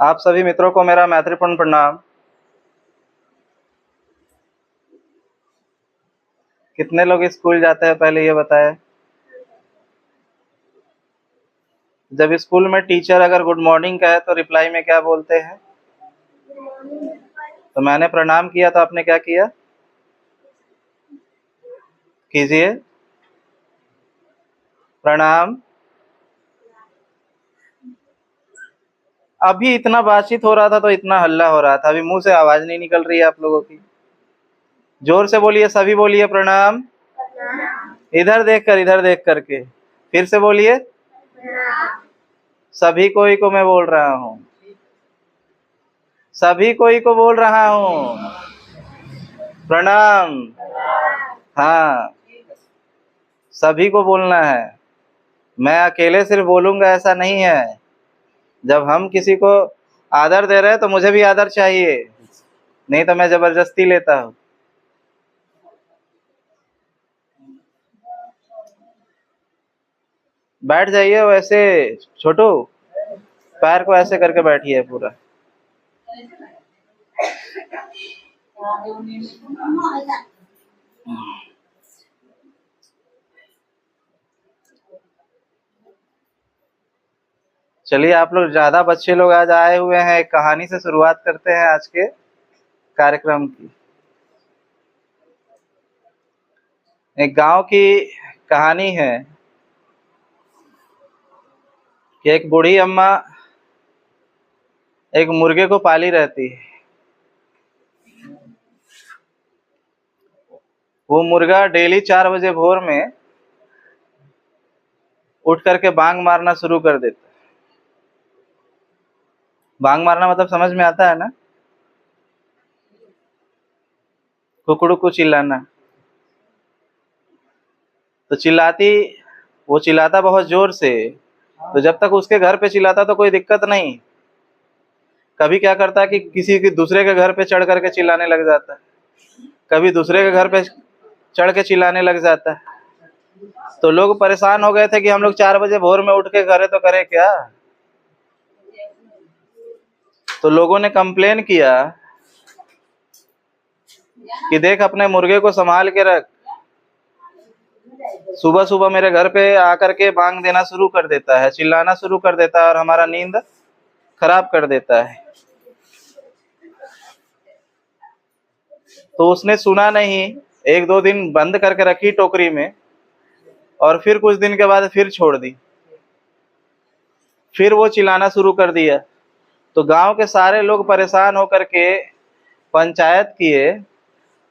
आप सभी मित्रों को मेरा मैत्रीपूर्ण प्रणाम। कितने लोग स्कूल जाते हैं पहले ये बताएं। जब स्कूल में टीचर अगर गुड मॉर्निंग कहे तो रिप्लाई में क्या बोलते हैं? तो मैंने प्रणाम किया तो आपने क्या किया? कीजिए प्रणाम। अभी इतना बातचीत हो रहा था तो इतना हल्ला हो रहा था, अभी मुंह से आवाज नहीं निकल रही है आप लोगों की। जोर से बोलिए, सभी बोलिए प्रणाम। इधर देख करके फिर से बोलिए। सभी कोई को मैं बोल रहा हूँ, सभी कोई को बोल रहा हूँ प्रणाम। हाँ, सभी को बोलना है। मैं अकेले सिर्फ बोलूंगा ऐसा नहीं है। जब हम किसी को आदर दे रहे हैं तो मुझे भी आदर चाहिए, नहीं तो मैं जबरदस्ती लेता हूँ। बैठ जाइए वैसे, छोटू पैर को ऐसे करके बैठिए पूरा। चलिए, आप लोग ज्यादा बच्चे लोग आज आए हुए हैं, एक कहानी से शुरुआत करते हैं आज के कार्यक्रम की। एक गांव की कहानी है कि एक बूढ़ी अम्मा एक मुर्गे को पाली रहती है। वो मुर्गा डेली 4 बजे भोर में उठ करके बांग मारना शुरू कर देता है। बांग मारना मतलब समझ में आता है ना? कुकड़ू को चिल्लाना। तो वो चिल्लाता बहुत जोर से। तो जब तक उसके घर पे चिल्लाता तो कोई दिक्कत नहीं। कभी क्या करता है कि किसी के दूसरे के घर पे चढ़ करके चिल्लाने लग जाता है, कभी दूसरे के घर पे चढ़ के चिल्लाने लग जाता है। तो लोग परेशान हो गए थे कि हम लोग 4 बजे भोर में उठ के करे तो करे क्या। तो लोगों ने कंप्लेन किया कि देख, अपने मुर्गे को संभाल के रख, सुबह सुबह मेरे घर पे आकर के बांग देना शुरू कर देता है, चिल्लाना शुरू कर देता है और हमारा नींद खराब कर देता है। तो उसने सुना नहीं, 1-2 दिन बंद करके रखी टोकरी में, और फिर कुछ दिन के बाद फिर छोड़ दी। फिर वो चिल्लाना शुरू कर दिया। तो गांव के सारे लोग परेशान होकर के पंचायत किए,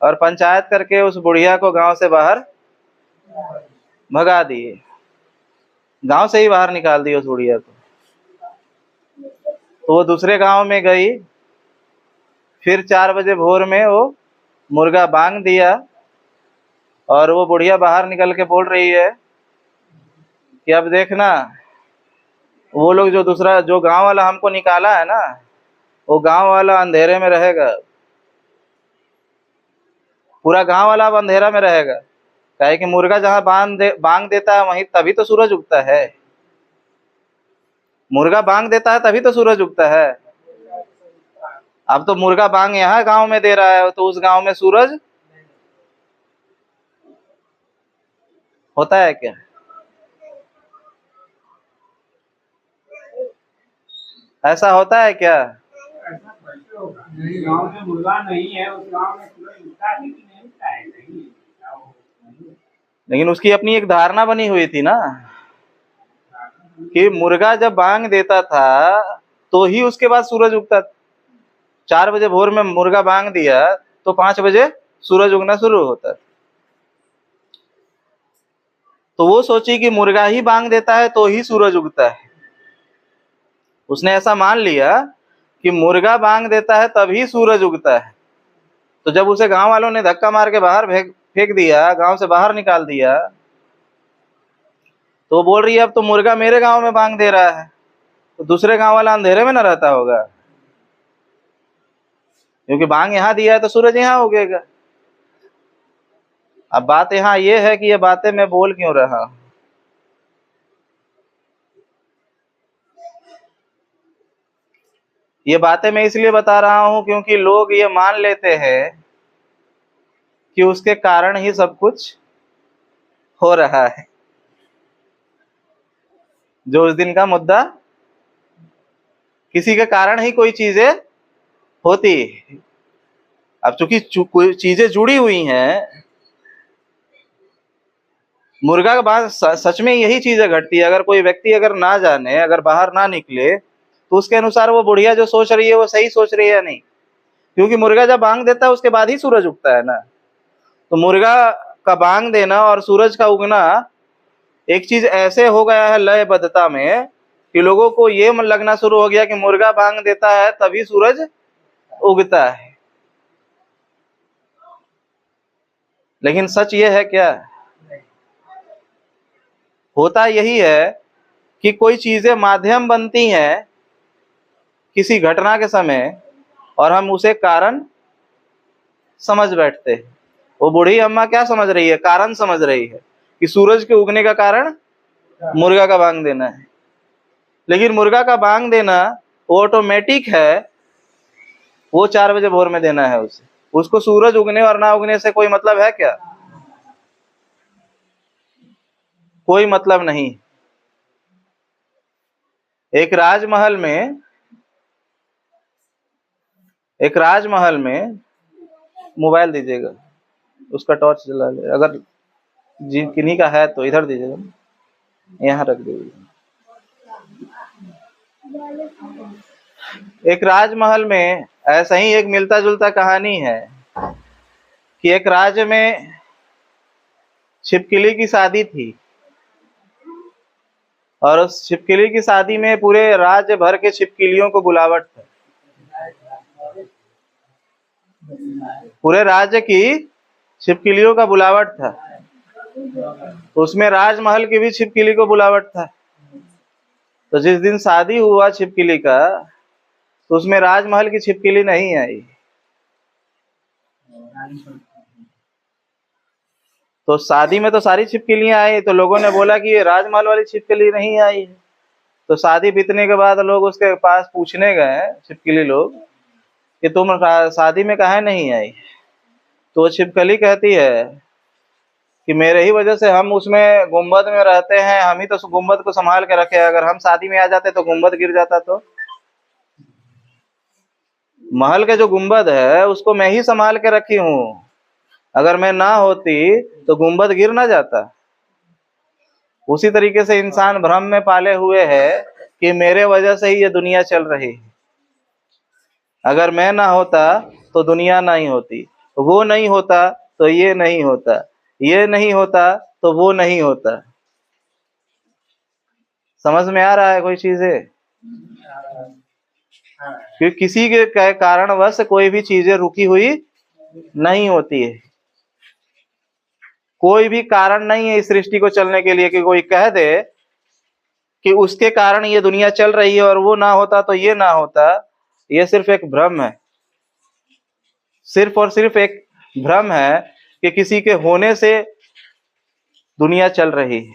और पंचायत करके उस बुढ़िया को गांव से बाहर भगा दिए, गांव से ही बाहर निकाल दिए उस बुढ़िया को। तो वो दूसरे गांव में गई, फिर 4 बजे भोर में वो मुर्गा बांग दिया, और वो बुढ़िया बाहर निकल के बोल रही है कि अब देखना, वो लोग जो गांव वाला हमको निकाला है ना, वो गांव वाला अंधेरे में रहेगा, पूरा गांव वाला अब अंधेरा में रहेगा। काहे कि मुर्गा जहां बांग देता है वहीं तभी तो सूरज उगता है। मुर्गा बांग देता है तभी तो सूरज उगता है। अब तो मुर्गा बांग यहाँ गांव में दे रहा है तो उस गांव में सूरज होता है क्या? ऐसा होता है क्या? गांव में मुर्गा नहीं है, उस गांव में सूरज उगता है कि नहीं उगता है, नहीं। लेकिन उसकी अपनी एक धारणा बनी हुई थी ना कि मुर्गा जब बांग देता था तो ही उसके बाद सूरज उगता था। 4 बजे भोर में मुर्गा बांग दिया तो 5 बजे सूरज उगना शुरू होता। तो वो सोची कि मुर्गा ही बांग देता है तो ही सूरज उगता है। उसने ऐसा मान लिया कि मुर्गा बांग देता है तभी सूरज उगता है। तो जब उसे गांव वालों ने धक्का मार के बाहर फेंक दिया, गांव से बाहर निकाल दिया, तो वो बोल रही है अब तो मुर्गा मेरे गांव में बांग दे रहा है, तो दूसरे गांव वाला अंधेरे में न रहता होगा, क्योंकि बांग यहाँ दिया है तो सूरज यहाँ उगेगा। अब बात यहाँ ये है कि ये बातें मैं बोल क्यों रहा हूं। ये बातें मैं इसलिए बता रहा हूं क्योंकि लोग ये मान लेते हैं कि उसके कारण ही सब कुछ हो रहा है। जो उस दिन का मुद्दा, किसी के कारण ही कोई चीजें होती है। अब चूंकि कोई चीजें जुड़ी हुई हैं, मुर्गा का बात सच में यही चीजें घटती है। अगर कोई व्यक्ति अगर ना जाने, अगर बाहर ना निकले, तो उसके अनुसार वो बुढ़िया जो सोच रही है वो सही सोच रही है या नहीं? क्योंकि मुर्गा जब बांग देता है उसके बाद ही सूरज उगता है ना। तो मुर्गा का बांग देना और सूरज का उगना एक चीज ऐसे हो गया है लयबद्धता में कि लोगों को ये लगना शुरू हो गया कि मुर्गा बांग देता है तभी सूरज उगता है। लेकिन सच ये है क्या? होता यही है कि कोई चीजें माध्यम बनती हैं किसी घटना के समय और हम उसे कारण समझ बैठते हैं। वो बूढ़ी अम्मा क्या समझ रही है? कारण समझ रही है कि सूरज के उगने का कारण मुर्गा का बांग देना है। लेकिन मुर्गा का बांग देना वो ऑटोमेटिक है, वो 4 बजे भोर में देना है उसे। उसको सूरज उगने और ना उगने से कोई मतलब है क्या? कोई मतलब नहीं। एक राजमहल में मोबाइल दीजिएगा, उसका टॉर्च जला ले। अगर जी किन्हीं का है तो इधर दीजिएगा, यहाँ रख दीजिएगा। एक राजमहल में ऐसा ही एक मिलता जुलता कहानी है कि एक राज्य में छिपकली की शादी थी और उस छिपकली की शादी में पूरे राज्य भर के छिपकलियों को बुलावट था। पूरे राज्य की छिपकलियों का बुलावट था। उसमें राजमहल की भी छिपकली को बुलावट था। तो जिस दिन शादी हुआ छिपकली का, तो उसमें राजमहल की छिपकली नहीं आई। तो शादी में तो सारी छिपकलियां आई, तो लोगों ने बोला कि ये राजमहल वाली छिपकली नहीं आई। तो शादी बीतने के बाद लोग उसके पास पूछने गए, छिपकली लोग, कि तुम शादी में काहे नहीं आई? तो छिपकली कहती है कि मेरे ही वजह से हम उसमें गुंबद में रहते हैं, हम ही तो गुंबद को संभाल के रखे। अगर हम शादी में आ जाते तो गुंबद गिर जाता। तो महल के जो गुंबद है उसको मैं ही संभाल के रखी हूँ। अगर मैं ना होती तो गुंबद गिर ना जाता। उसी तरीके से इंसान भ्रम में पाले हुए है कि मेरे वजह से ही ये दुनिया चल रही है। अगर मैं ना होता तो दुनिया नहीं होती, वो नहीं होता तो ये नहीं होता, ये नहीं होता तो वो नहीं होता। समझ में आ रहा है कोई चीजें? क्योंकि किसी के कारणवश कोई भी चीजें रुकी हुई नहीं होती है। कोई भी कारण नहीं है इस सृष्टि को चलने के लिए कि कोई कह दे कि उसके कारण ये दुनिया चल रही है और वो ना होता तो ये ना होता। ये सिर्फ एक भ्रम है, सिर्फ और सिर्फ एक भ्रम है कि किसी के होने से दुनिया चल रही है।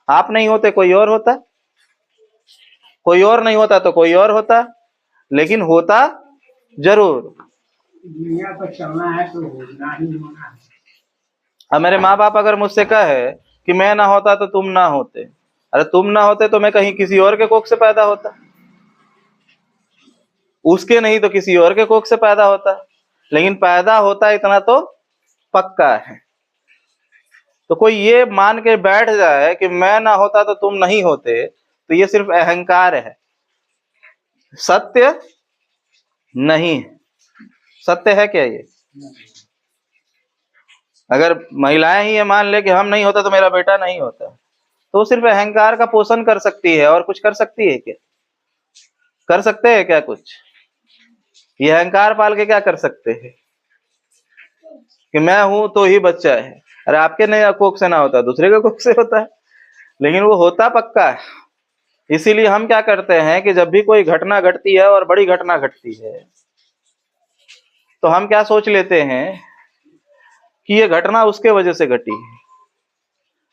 आप नहीं होते कोई और होता, कोई और नहीं होता तो कोई और होता, लेकिन होता जरूर। दुनिया पर चलना है तो होना ही होना है। अब मेरे माँ बाप अगर मुझसे कहे कि मैं ना होता तो तुम ना होते, अरे तुम ना होते तो मैं कहीं किसी और के कोख से पैदा होता, उसके नहीं तो किसी और के कोख से पैदा होता। लेकिन पैदा होता इतना तो पक्का है। तो कोई ये मान के बैठ जाए कि मैं ना होता तो तुम नहीं होते, तो ये सिर्फ अहंकार है, सत्य नहीं है। सत्य है क्या ये? अगर महिलाएं ही ये मान ले कि हम नहीं होता तो मेरा बेटा नहीं होता, तो वो सिर्फ अहंकार का पोषण कर सकती है। और कुछ कर सकती है क्या? कर सकते हैं क्या कुछ? ये अहंकार पाल के क्या कर सकते हैं कि मैं हूं तो ही बच्चा है? अरे आपके नहीं कोख से ना होता, दूसरे के कोख से होता है, लेकिन वो होता पक्का है। इसीलिए हम क्या करते हैं कि जब भी कोई घटना घटती है और बड़ी घटना घटती है, तो हम क्या सोच लेते हैं कि ये घटना उसके वजह से घटी है।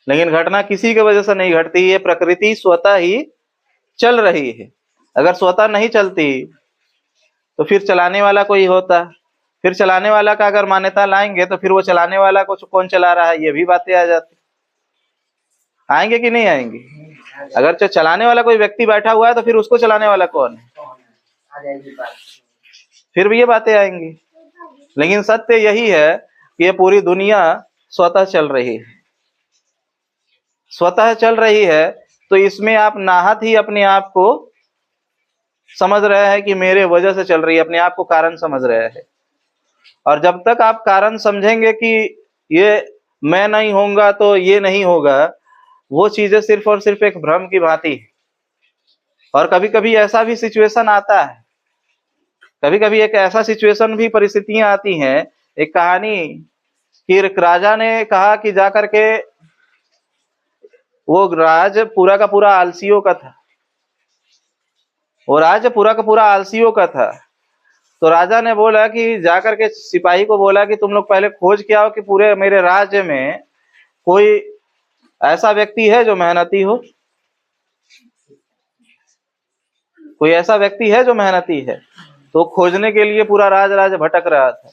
लेकिन घटना किसी के वजह से नहीं घटती, ये प्रकृति स्वतः ही चल रही है। अगर स्वतः नहीं चलती तो फिर चलाने वाला कोई होता, फिर चलाने वाला का अगर मान्यता लाएंगे तो फिर वो चलाने वाला को कौन चला रहा है, ये भी बातें आ जाती। आएंगे कि नहीं आएंगे? अगर जो चलाने वाला कोई व्यक्ति बैठा हुआ है तो फिर उसको चलाने वाला कौन है, आ जाएगी बात। फिर भी ये बातें आएंगी। लेकिन सत्य यही है कि ये पूरी दुनिया स्वतः चल रही है, स्वतः चल रही है। तो इसमें आप नाहत ही अपने आप को समझ रहे हैं कि मेरे वजह से चल रही है, अपने आप को कारण समझ रहे हैं। और जब तक आप कारण समझेंगे कि ये मैं नहीं होऊंगा तो ये नहीं होगा, वो चीजें सिर्फ और सिर्फ एक भ्रम की भांति है। और कभी कभी ऐसा भी सिचुएशन आता है, कभी कभी एक ऐसा सिचुएशन भी, परिस्थितियां आती हैं। एक कहानी कि एक राजा ने कहा कि जाकर के, वो राज पूरा का पूरा आलसियों का था, वो राज्य पूरा का पूरा आलसियों का था। तो राजा ने बोला कि जाकर के सिपाही को बोला कि तुम लोग पहले खोज के आओ कि पूरे मेरे राज्य में कोई ऐसा व्यक्ति है जो मेहनती हो, कोई ऐसा व्यक्ति है जो मेहनती है। तो खोजने के लिए पूरा राज भटक रहा था।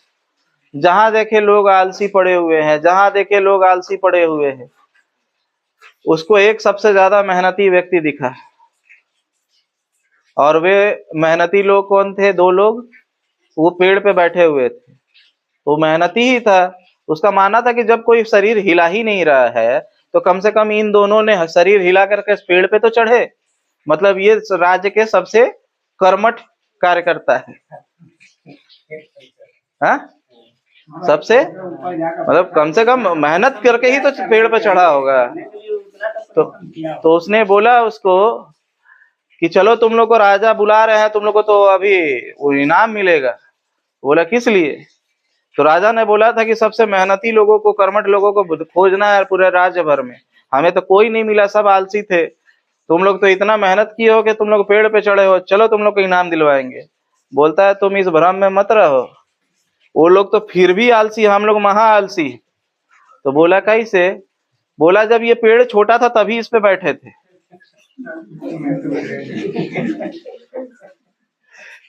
जहां देखे लोग आलसी पड़े हुए हैं, जहां देखे लोग आलसी पड़े हुए हैं। उसको एक सबसे ज्यादा मेहनती व्यक्ति दिखा, और वे मेहनती लोग कौन थे? 2 लोग, वो पेड़ पे बैठे हुए थे। वो मेहनती ही था। उसका मानना था कि जब कोई शरीर हिला ही नहीं रहा है तो कम से कम इन दोनों ने शरीर हिला करके इस पेड़ पे तो चढ़े। मतलब ये राज्य के सबसे कर्मठ कार्यकर्ता है, हाँ? सबसे मतलब कम से कम मेहनत करके ही तो पेड़ पे चढ़ा होगा। तो उसने बोला उसको कि चलो तुम लोग को राजा बुला रहे हैं, तुम लोग को तो अभी वो इनाम मिलेगा। बोला किस लिए? तो राजा ने बोला था कि सबसे मेहनती लोगों को, कर्मठ लोगों को खोजना है पूरे राज्य भर में। हमें तो कोई नहीं मिला, सब आलसी थे। तुम लोग तो इतना मेहनत किए हो कि तुम लोग पेड़ पे चढ़े हो, चलो तुम लोग को इनाम दिलवाएंगे। बोलता है तुम इस भ्रम में मत रहो, वो लोग तो फिर भी आलसी, हम लोग महा आलसी। तो बोला कैसे? बोला जब ये पेड़ छोटा था तभी इस पे बैठे थे,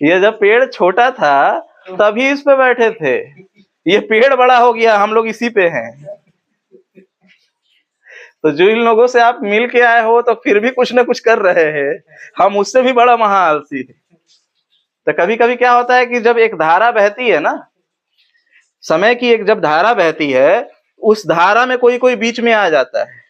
ये जब पेड़ छोटा था तभी इस पे बैठे थे, ये पेड़ बड़ा हो गया, हम लोग इसी पे हैं। तो जो इन लोगों से आप मिल के आए हो तो फिर भी कुछ ना कुछ कर रहे हैं, हम उससे भी बड़ा महा आलसी है। तो कभी कभी क्या होता है कि जब एक धारा बहती है ना, समय की एक जब धारा बहती है, उस धारा में कोई कोई बीच में आ जाता है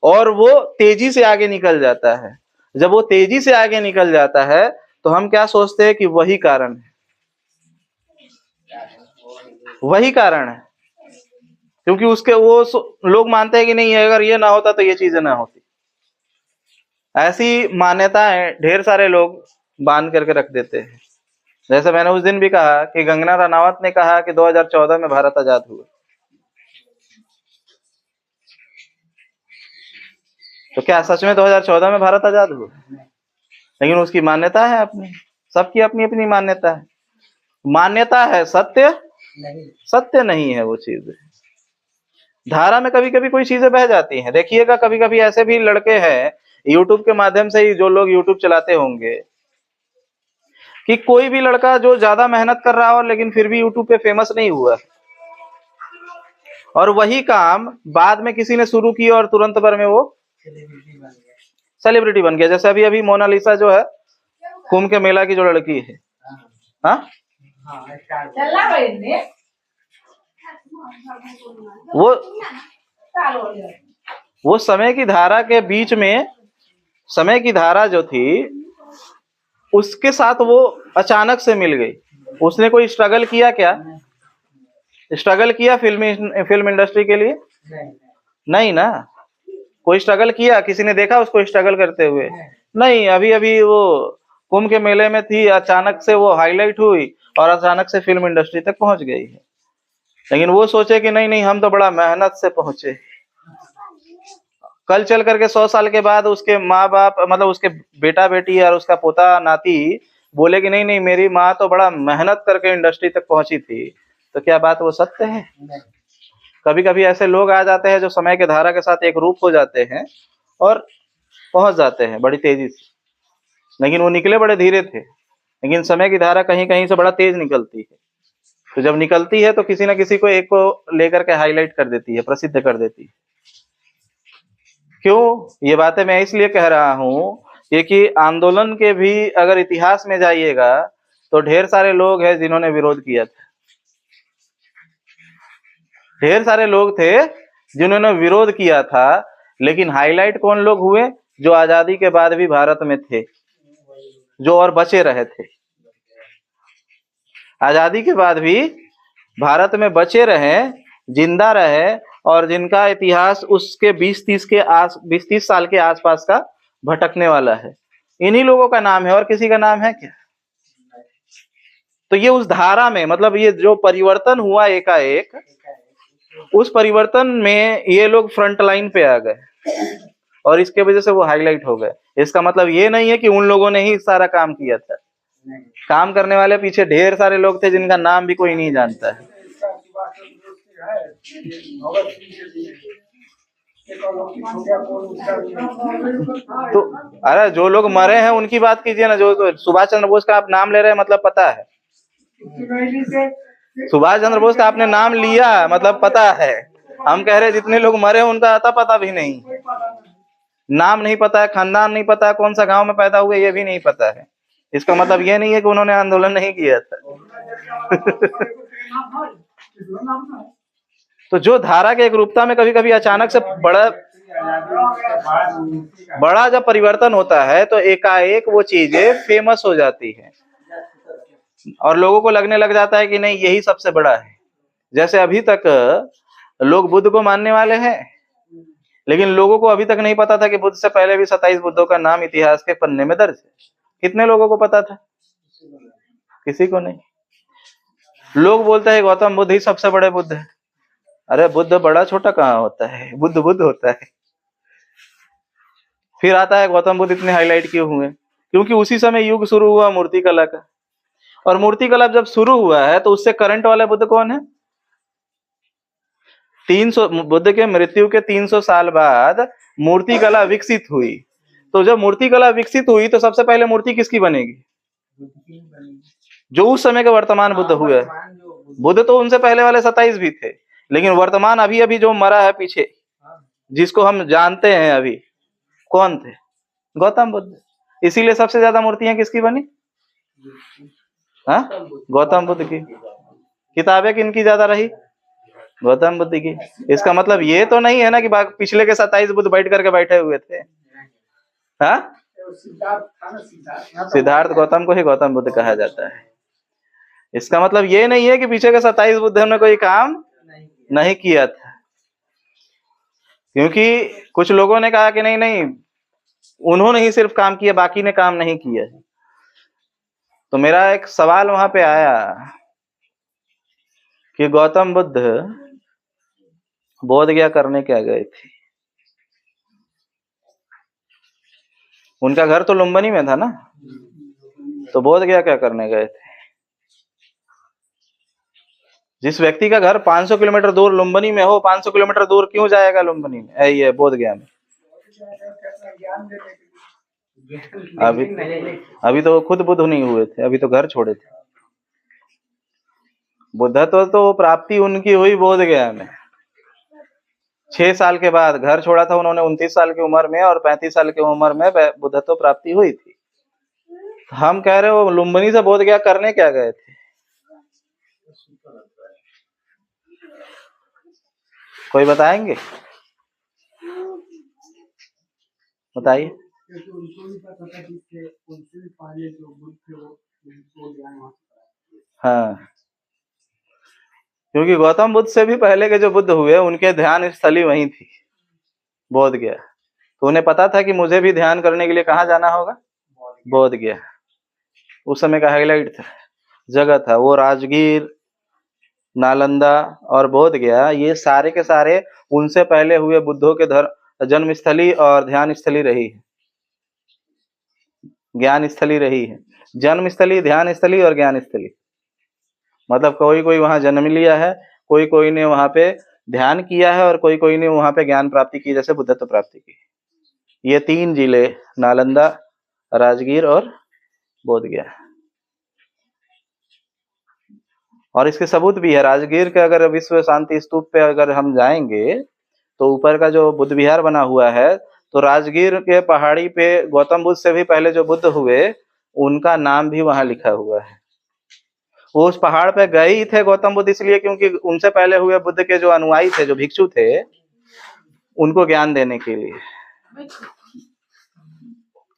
और वो तेजी से आगे निकल जाता है। जब वो तेजी से आगे निकल जाता है तो हम क्या सोचते हैं कि वही कारण है, वही कारण है। क्योंकि उसके वो लोग मानते हैं कि नहीं, अगर ये ना होता तो ये चीजें ना होती। ऐसी मान्यताएं ढेर सारे लोग बांध करके रख देते हैं। जैसे मैंने उस दिन भी कहा कि कंगना रनावत ने कहा कि 2014 में भारत आजाद हुआ। तो क्या सच में 2014 में भारत आजाद हुआ? लेकिन उसकी मान्यता है अपनी, सबकी अपनी अपनी मान्यता है। मान्यता है, सत्य नहीं, सत्य नहीं है वो चीज। धारा में कभी कभी कोई चीजें बह जाती हैं। देखिएगा कभी कभी ऐसे भी लड़के हैं, यूट्यूब के माध्यम से ही, जो लोग यूट्यूब चलाते होंगे, कि कोई भी लड़का जो ज्यादा मेहनत कर रहा हो लेकिन फिर भी यूट्यूब पे फेमस नहीं हुआ, और वही काम बाद में किसी ने शुरू किया और तुरंत भर में वो सेलिब्रिटी बन गया। सेलिब्रिटी बन गया। जैसे अभी अभी मोनालिसा जो है, कुंभ के मेला की जो लड़की है, हाँ, हाँ, स्टार वो समय की धारा के बीच में, समय की धारा जो थी उसके साथ वो अचानक से मिल गई। उसने कोई स्ट्रगल किया क्या? स्ट्रगल किया फिल्म इंडस्ट्री के लिए? नहीं, नहीं ना। कोई स्ट्रगल किया? किसी ने देखा उसको स्ट्रगल करते हुए? नहीं। अभी अभी वो कुंभ के मेले में थी, अचानक से वो हाईलाइट हुई और अचानक से फिल्म इंडस्ट्री तक पहुंच गई है। लेकिन वो सोचे कि नहीं नहीं, हम तो बड़ा मेहनत से पहुंचे। कल चल करके 100 साल के बाद उसके माँ बाप, मतलब उसके बेटा बेटी और उसका पोता नाती बोले कि नहीं नहीं, मेरी माँ तो बड़ा मेहनत करके इंडस्ट्री तक पहुंची थी। तो क्या बात वो सत्य है? कभी कभी ऐसे लोग आ जाते हैं जो समय के धारा के साथ एक रूप हो जाते हैं और पहुंच जाते हैं बड़ी तेजी से, लेकिन वो निकले बड़े धीरे थे। लेकिन समय की धारा कहीं कहीं से बड़ा तेज निकलती है। तो जब निकलती है तो किसी न किसी को एक को लेकर के हाईलाइट कर देती है, प्रसिद्ध कर देती है। क्यों ये बातें मैं इसलिए कह रहा हूँ कि आंदोलन के भी अगर इतिहास में जाइएगा तो ढेर सारे लोग हैं जिन्होंने विरोध किया था। ढेर सारे लोग थे जिन्होंने विरोध किया था, लेकिन हाईलाइट कौन लोग हुए? जो आजादी के बाद भी भारत में थे, जो और बचे रहे थे। आजादी के बाद भी भारत में बचे रहे, जिंदा रहे, और जिनका इतिहास उसके 20-30 साल के आसपास का भटकने वाला है। इन्हीं लोगों का नाम है, और किसी का नाम है क्या? तो ये उस धारा में, मतलब ये जो परिवर्तन हुआ एकाएक, उस परिवर्तन में ये लोग फ्रंट लाइन पे आ गए और इसके वजह से वो हाईलाइट हो गए। इसका मतलब ये नहीं है कि उन लोगों ने ही सारा काम किया था। काम करने वाले पीछे ढेर सारे लोग थे जिनका नाम भी कोई नहीं जानता है। तो अरे जो लोग मरे हैं उनकी बात कीजिए ना। जो सुभाष चंद्र बोस का आप नाम ले रहे हैं, मतलब पता है। सुभाष चंद्र बोस का आपने नाम लिया, मतलब पता है। हम कह रहे हैं जितने लोग मरे उनका आता पता भी नहीं, नाम नहीं पता है, खानदान नहीं पता है, कौन सा गांव में पैदा हुए ये भी नहीं पता है। इसका मतलब ये नहीं है कि उन्होंने आंदोलन नहीं किया था। तो जो धारा के एक रूपता में कभी कभी अचानक से बड़ा जब परिवर्तन होता है तो एकाएक वो चीजें फेमस हो जाती है और लोगों को लगने लग जाता है कि नहीं यही सबसे बड़ा है। जैसे अभी तक लोग बुद्ध को मानने वाले हैं, लेकिन लोगों को अभी तक नहीं पता था कि बुद्ध से पहले भी 27 बुद्धों का नाम इतिहास के पन्ने में दर्ज है। कितने लोगों को पता था? किसी को नहीं। लोग बोलते हैं गौतम बुद्ध ही सबसे बड़े बुद्ध है। अरे बुद्ध बड़ा छोटा कहाँ होता है, बुद्ध बुद्ध होता है। फिर आता है गौतम बुद्ध इतने हाईलाइट क्यों हुए? क्योंकि उसी समय युग शुरू हुआ मूर्ति कला का, और मूर्ति कला जब शुरू हुआ है तो उससे करंट वाले बुद्ध कौन है? 300 बुद्ध के मृत्यु के 300 साल बाद मूर्ति कला विकसित हुई। तो जब मूर्ति कला विकसित हुई तो सबसे पहले मूर्ति किसकी बनेगी? जो उस समय के वर्तमान बुद्ध हुए। बुद्ध तो उनसे पहले वाले 27 भी थे, लेकिन वर्तमान अभी अभी जो मरा है पीछे, जिसको हम जानते हैं अभी, कौन थे? गौतम बुद्ध। इसीलिए सबसे ज्यादा मूर्तियां किसकी बनी? हाँ, गौतम बुद्ध की। किताबें किनकी ज्यादा रही? गौतम बुद्ध की। इसका मतलब ये तो नहीं है ना कि पिछले के 27 बुद्ध बैठ करके बैठे हुए थे। हाँ, सिद्धार्थ गौतम को ही गौतम बुद्ध कहा जाता है। इसका मतलब ये नहीं है कि पीछे के 27 बुद्धों ने कोई काम नहीं किया था, क्योंकि कुछ लोगों ने कहा कि नहीं नहीं उन्होंने ही सिर्फ काम किया, बाकी ने काम नहीं किया। तो मेरा एक सवाल वहां पे आया कि गौतम बुद्ध बोध गया करने क्या गए थे? उनका घर तो लुम्बिनी में था ना, तो बोध गया क्या करने गए थे? जिस व्यक्ति का घर 500 किलोमीटर दूर लुम्बिनी में हो, 500 किलोमीटर दूर क्यों जाएगा लुम्बिनी में, ये बोध गया में? अभी तो खुद बुद्ध नहीं हुए थे, अभी तो घर छोड़े थे। बुद्धत्व तो प्राप्ति उनकी हुई बोध गया में। 6 साल के बाद घर छोड़ा था उन्होंने 29 साल की उम्र में, और 35 साल की उम्र में बुद्धत्व प्राप्ति हुई थी। हम कह रहे हो लुम्बिनी से बोध गया करने क्या गए थे? कोई बताएंगे? बताइए। हाँ, क्योंकि गौतम बुद्ध से भी पहले के जो बुद्ध हुए उनके ध्यान स्थली वहीं थी, बोध गया। तो उन्हें पता था कि मुझे भी ध्यान करने के लिए कहाँ जाना होगा? बोध गया। उस समय का हाईलाइट था, जगह था वो। राजगीर, नालंदा और बोध गया, ये सारे के सारे उनसे पहले हुए बुद्धों के जन्म स्थली और ध्यान स्थली रही है, ज्ञान स्थली रही है। जन्म स्थली, ध्यान स्थली और ज्ञान स्थली। मतलब कोई कोई वहां जन्म लिया है, कोई कोई ने वहां पे ध्यान किया है, और कोई कोई ने वहां पे ज्ञान प्राप्ति की, जैसे बुद्धत्व प्राप्ति की। ये 3 जिले, नालंदा, राजगीर और बोध गया। और इसके सबूत भी है। राजगीर के अगर विश्व शांति स्तूप पे अगर हम जाएंगे तो ऊपर का जो बुद्ध विहार बना हुआ है, तो राजगीर के पहाड़ी पे गौतम बुद्ध से भी पहले जो बुद्ध हुए उनका नाम भी वहां लिखा हुआ है। वो उस पहाड़ पे गए ही थे गौतम बुद्ध इसलिए क्योंकि उनसे पहले हुए बुद्ध के जो अनुयायी थे, जो भिक्षु थे, उनको ज्ञान देने के लिए।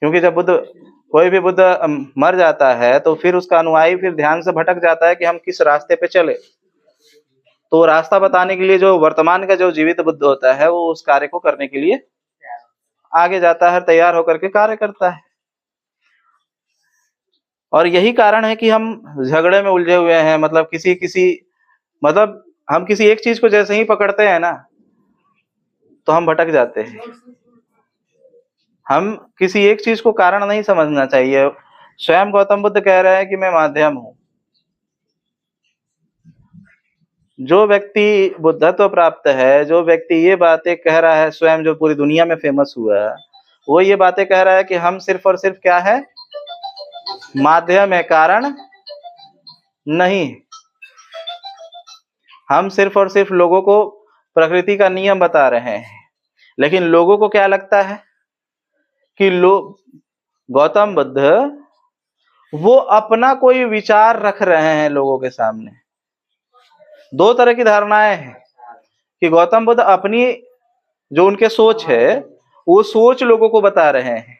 क्योंकि जब कोई भी बुद्ध मर जाता है तो फिर उसका अनुयायी फिर ध्यान से भटक जाता है कि हम किस रास्ते पे चले। तो रास्ता बताने के लिए जो वर्तमान का जो जीवित बुद्ध होता है वो उस कार्य को करने के लिए आगे जाता है, तैयार होकर के कार्य करता है। और यही कारण है कि हम झगड़े में उलझे हुए हैं। मतलब मतलब हम किसी एक चीज को जैसे ही पकड़ते हैं ना तो हम भटक जाते हैं। हम किसी एक चीज को कारण नहीं समझना चाहिए। स्वयं गौतम बुद्ध कह रहे हैं कि मैं माध्यम हूं। जो व्यक्ति बुद्धत्व प्राप्त है, जो व्यक्ति ये बातें कह रहा है, स्वयं जो पूरी दुनिया में फेमस हुआ है, वो ये बातें कह रहा है कि हम सिर्फ और सिर्फ क्या है, माध्यम है, कारण नहीं। हम सिर्फ और सिर्फ लोगों को प्रकृति का नियम बता रहे हैं। लेकिन लोगों को क्या लगता है कि गौतम बुद्ध वो अपना कोई विचार रख रहे हैं लोगों के सामने। दो तरह की धारणाएं हैं कि गौतम बुद्ध अपनी जो उनके सोच है वो सोच लोगों को बता रहे हैं,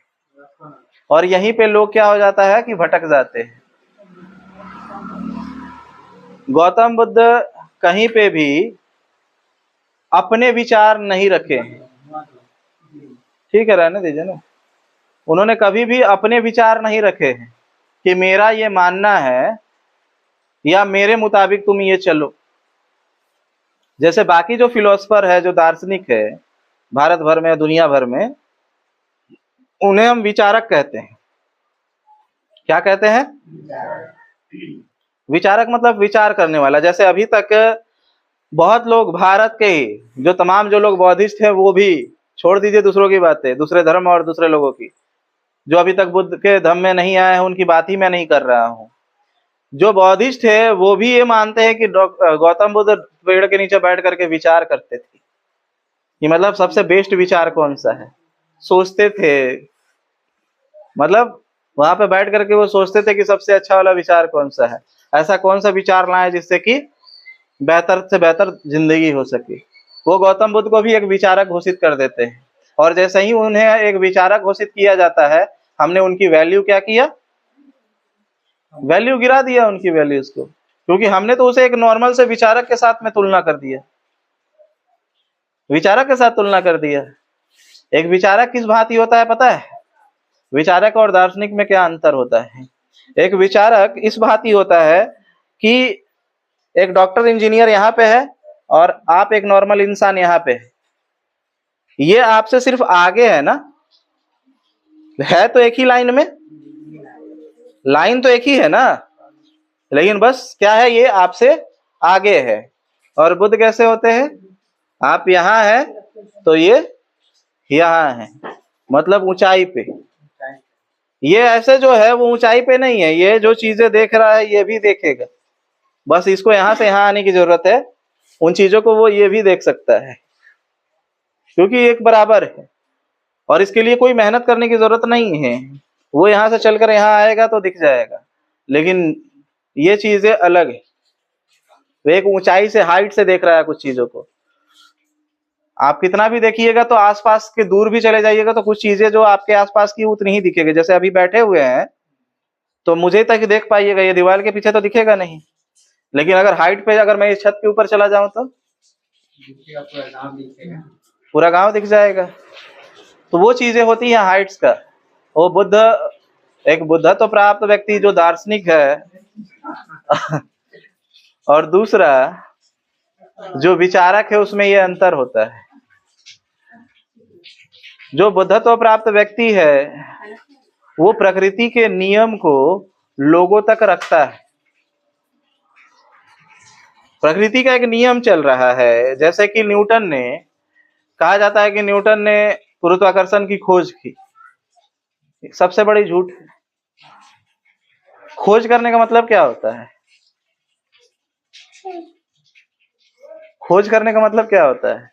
और यहीं पे लोग क्या हो जाता है कि भटक जाते हैं। गौतम बुद्ध कहीं पे भी अपने विचार नहीं रखे हैं। ठीक है, रहने दीजिए ना। उन्होंने कभी भी अपने विचार नहीं रखे हैं कि मेरा ये मानना है या मेरे मुताबिक तुम ये चलो। जैसे बाकी जो फिलोसफर है, जो दार्शनिक है भारत भर में, दुनिया भर में, उन्हें हम विचारक कहते हैं। क्या कहते हैं? विचारक मतलब विचार करने वाला। जैसे अभी तक बहुत लोग भारत के ही जो तमाम जो लोग बौद्धिस्ट हैं, वो भी छोड़ दीजिए दूसरों की बातें, दूसरे धर्म और दूसरे लोगों की, जो अभी तक बुद्ध के धम्म में नहीं आए हैं उनकी बात ही मैं नहीं कर रहा हूँ। जो बौद्धिस्ट है वो भी ये मानते हैं कि गौतम बुद्ध पेड़ के नीचे बैठ करके विचार करते थे कि मतलब सबसे बेस्ट विचार कौन सा है, सोचते थे। मतलब वहां पे बैठ करके वो सोचते थे कि सबसे अच्छा वाला विचार कौन सा है, ऐसा कौन सा विचार लाए जिससे कि बेहतर से बेहतर जिंदगी हो सके। वो गौतम बुद्ध को भी एक विचारक घोषित कर देते हैं, और जैसे ही उन्हें एक विचारक घोषित किया जाता है, हमने उनकी वैल्यू क्या किया, वैल्यू गिरा दिया उनकी वैल्यूज को, क्योंकि हमने तो उसे एक नॉर्मल से विचारक के साथ में तुलना कर दिया, विचारक के साथ तुलना कर दिया। एक विचारक किस भांति होता है पता है? विचारक और दार्शनिक में क्या अंतर होता है? एक विचारक इस भांति होता है कि एक डॉक्टर इंजीनियर यहाँ पे है और आप एक नॉर्मल इंसान यहाँ पे है। ये आपसे सिर्फ आगे है ना, है तो एक ही लाइन में, लाइन तो एक ही है ना, लेकिन बस क्या है, ये आपसे आगे है। और बुद्ध कैसे होते हैं? आप यहाँ है तो ये यहाँ है, मतलब ऊंचाई पे। ये ऐसे जो है वो ऊंचाई पे नहीं है, ये जो चीजें देख रहा है ये भी देखेगा, बस इसको यहाँ से यहाँ आने की जरूरत है। उन चीजों को वो ये भी देख सकता है, क्योंकि एक बराबर है, और इसके लिए कोई मेहनत करने की जरूरत नहीं है। वो यहाँ से चलकर यहाँ आएगा तो दिख जाएगा। लेकिन ये चीजें अलग है, वो एक ऊंचाई से, हाइट से देख रहा है कुछ चीजों को। आप कितना भी देखिएगा तो आसपास के दूर भी चले जाइएगा तो कुछ चीजें जो आपके आसपास की उतनी ही दिखेगी। जैसे अभी बैठे हुए हैं तो मुझे तक देख पाइएगा, ये दीवार के पीछे तो दिखेगा नहीं। लेकिन अगर हाइट पे, अगर मैं इस छत के ऊपर चला जाऊं तो पूरा गांव दिख जाएगा। तो वो चीजें होती हैं हाइट्स का। वो बुद्ध, एक बुद्धत्व प्राप्त व्यक्ति जो दार्शनिक है और दूसरा जो विचारक है, उसमें ये अंतर होता है। जो बुद्धत्व प्राप्त व्यक्ति है वो प्रकृति के नियम को लोगों तक रखता है। प्रकृति का एक नियम चल रहा है, जैसे कि न्यूटन ने, कहा जाता है कि न्यूटन ने गुरुत्वाकर्षण की खोज की। सबसे बड़ी झूठ है। खोज करने का मतलब क्या होता है? खोज करने का मतलब क्या होता है?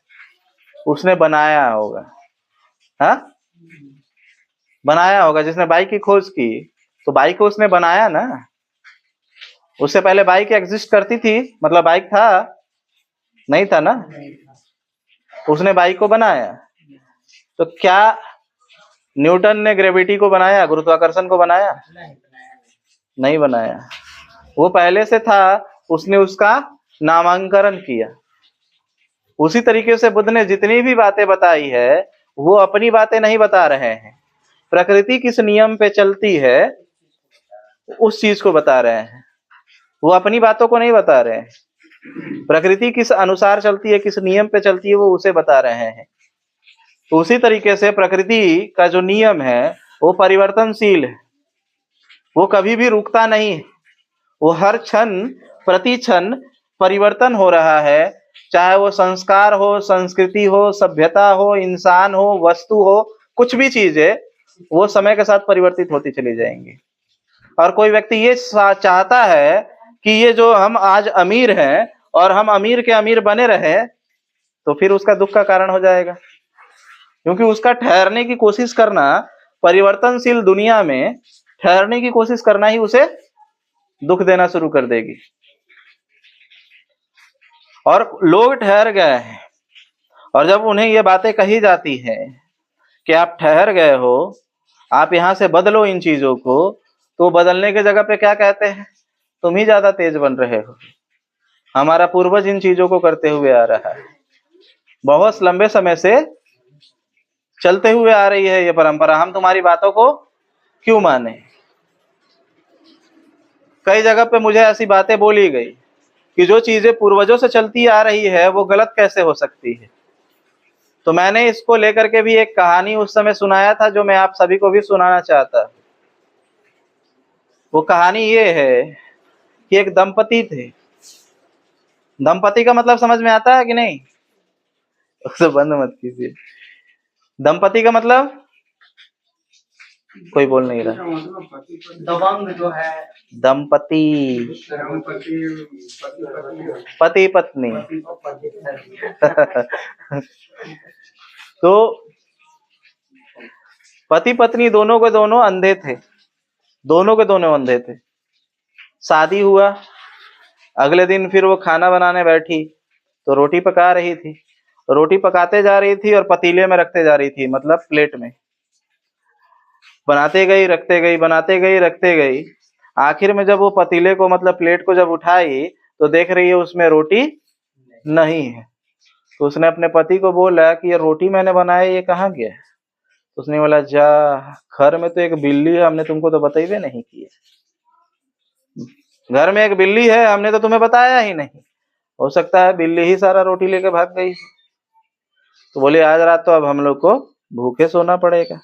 उसने बनाया होगा। हाँ, बनाया होगा। जिसने बाइक की खोज की तो बाइक को उसने बनाया ना। उससे पहले बाइक एग्जिस्ट करती थी, मतलब बाइक था? नहीं था ना। उसने बाइक को बनाया। तो क्या न्यूटन ने ग्रेविटी को बनाया, गुरुत्वाकर्षण को बनाया? नहीं बनाया। वो पहले से था, उसने उसका नामांकन किया। उसी तरीके से बुद्ध ने जितनी भी बातें बताई है वो अपनी बातें नहीं बता रहे हैं, प्रकृति किस नियम पे चलती है उस चीज को बता रहे हैं। वो अपनी बातों को नहीं बता रहे हैं। प्रकृति किस अनुसार चलती है, किस नियम पे चलती है, वो उसे बता रहे हैं। तो उसी तरीके से प्रकृति का जो नियम है वो परिवर्तनशील है, वो कभी भी रुकता नहीं है। वो हर क्षण प्रति क्षण परिवर्तन हो रहा है। चाहे वो संस्कार हो, संस्कृति हो, सभ्यता हो, इंसान हो, वस्तु हो, कुछ भी चीज है वो समय के साथ परिवर्तित होती चली जाएंगी। और कोई व्यक्ति ये चाहता है कि ये जो हम आज अमीर हैं और हम अमीर के अमीर बने रहे, तो फिर उसका दुख का कारण हो जाएगा। क्योंकि उसका ठहरने की कोशिश करना, परिवर्तनशील दुनिया में ठहरने की कोशिश करना ही उसे दुख देना शुरू कर देगी। और लोग ठहर गए हैं, और जब उन्हें ये बातें कही जाती हैं कि आप ठहर गए हो, आप यहां से बदलो इन चीजों को, तो बदलने के जगह पे क्या कहते हैं? तुम ही ज्यादा तेज बन रहे हो। हमारा पूर्वज इन चीजों को करते हुए आ रहा है, बहुत लंबे समय से चलते हुए आ रही है ये परंपरा। हम तुम्हारी बातों को क्यों माने? कई जगह पे मुझे ऐसी बातें बोली गई कि जो चीजें पूर्वजों से चलती आ रही है वो गलत कैसे हो सकती है। तो मैंने इसको लेकर के भी एक कहानी उस समय सुनाया था, जो मैं आप सभी को भी सुनाना चाहता। वो कहानी ये है कि एक दंपति थे। दंपति का मतलब समझ में आता है कि नहीं? उसे बंद मत कीजिए। दंपति का मतलब कोई बोल नहीं रहा। दबंग जो है, दंपति, पति पत्नी। तो पति पत्नी दोनों के दोनों अंधे थे, दोनों के दोनों अंधे थे। शादी हुआ, अगले दिन फिर वो खाना बनाने बैठी तो रोटी पका रही थी। रोटी पकाते जा रही थी और पतीले में रखते जा रही थी, मतलब प्लेट में। बनाते गई, रखते गई, बनाते गई, रखते गई। आखिर में जब वो पतीले को, मतलब प्लेट को जब उठाई तो देख रही है उसमें रोटी नहीं है। तो उसने अपने पति को बोला कि ये रोटी मैंने बनाया, ये कहाँ गया? तो उसने बोला, जा, घर में तो एक बिल्ली है, हमने तुमको तो बताइए नहीं किए। घर में एक बिल्ली है, हमने तो तुम्हें बताया ही नहीं। हो सकता है बिल्ली ही सारा रोटी लेके भाग गई। तो बोले, आज रात तो अब हम लोग को भूखे सोना पड़ेगा।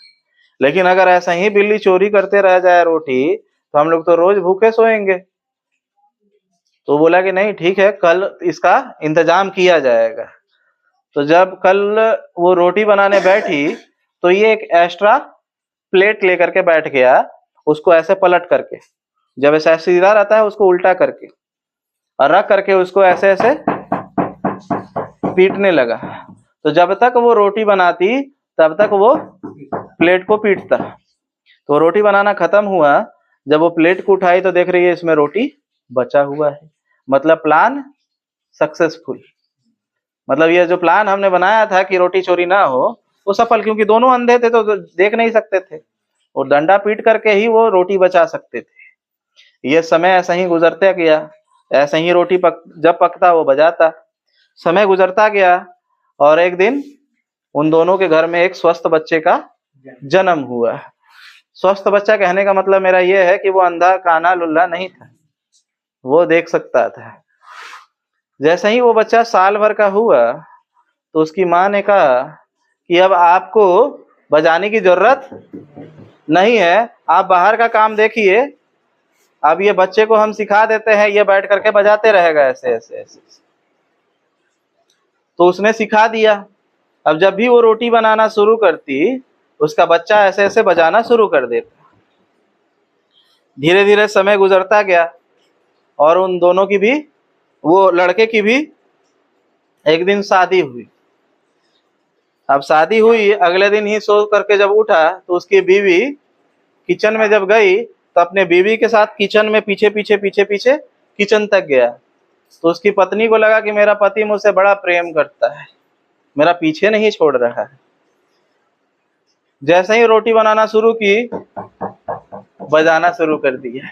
लेकिन अगर ऐसा ही बिल्ली चोरी करते रह जाए रोटी, तो हम लोग तो रोज भूखे सोएंगे। तो बोला कि नहीं, ठीक है, कल इसका इंतजाम किया जाएगा। तो जब कल वो रोटी बनाने बैठी तो ये एक एक्स्ट्रा प्लेट लेकर के बैठ गया, उसको ऐसे पलट करके, जब ऐसा सीधा रहता है उसको उल्टा करके और रख करके उसको ऐसे ऐसे पीटने लगा। तो जब तक वो रोटी बनाती तब तक वो प्लेट को पीटता। तो रोटी बनाना खत्म हुआ, जब वो प्लेट को उठाई तो देख रही है इसमें रोटी बचा हुआ है। मतलब प्लान सक्सेसफुल। मतलब ये जो प्लान हमने बनाया था कि रोटी चोरी ना हो, वो सफल, क्योंकि दोनों अंधे थे तो देख नहीं सकते थे, और डंडा पीट करके ही वो रोटी बचा सकते थे। ये समय ऐसा ही गुजरता गया, ऐसे ही रोटी जब पकता वो बजाता। समय गुजरता गया और एक दिन उन दोनों के घर में एक स्वस्थ बच्चे का जन्म हुआ। स्वस्थ बच्चा कहने का मतलब मेरा ये है कि वो अंधा काना लुल्ला नहीं था, वो देख सकता था। जैसे ही वो बच्चा साल भर का हुआ तो उसकी माँ ने कहा कि अब आपको बजाने की जरूरत नहीं है, आप बाहर का काम देखिए, अब ये बच्चे को हम सिखा देते हैं, ये बैठ करके बजाते रहेगा ऐसे ऐसे ऐसे। तो उसने सिखा दिया। अब जब भी वो रोटी बनाना शुरू करती, उसका बच्चा ऐसे ऐसे बजाना शुरू कर देता। धीरे धीरे समय गुजरता गया और उन दोनों की भी वो लड़के की भी एक दिन शादी हुई। अब शादी हुई, अगले दिन ही सो करके जब उठा तो उसकी बीवी किचन में जब गई तो अपने बीवी के साथ किचन में पीछे पीछे पीछे पीछे किचन तक गया। तो उसकी पत्नी को लगा कि मेरा पति मुझसे बड़ा प्रेम करता है, मेरा पीछे नहीं छोड़ रहा है। जैसे ही रोटी बनाना शुरू की, बजाना शुरू कर दिया।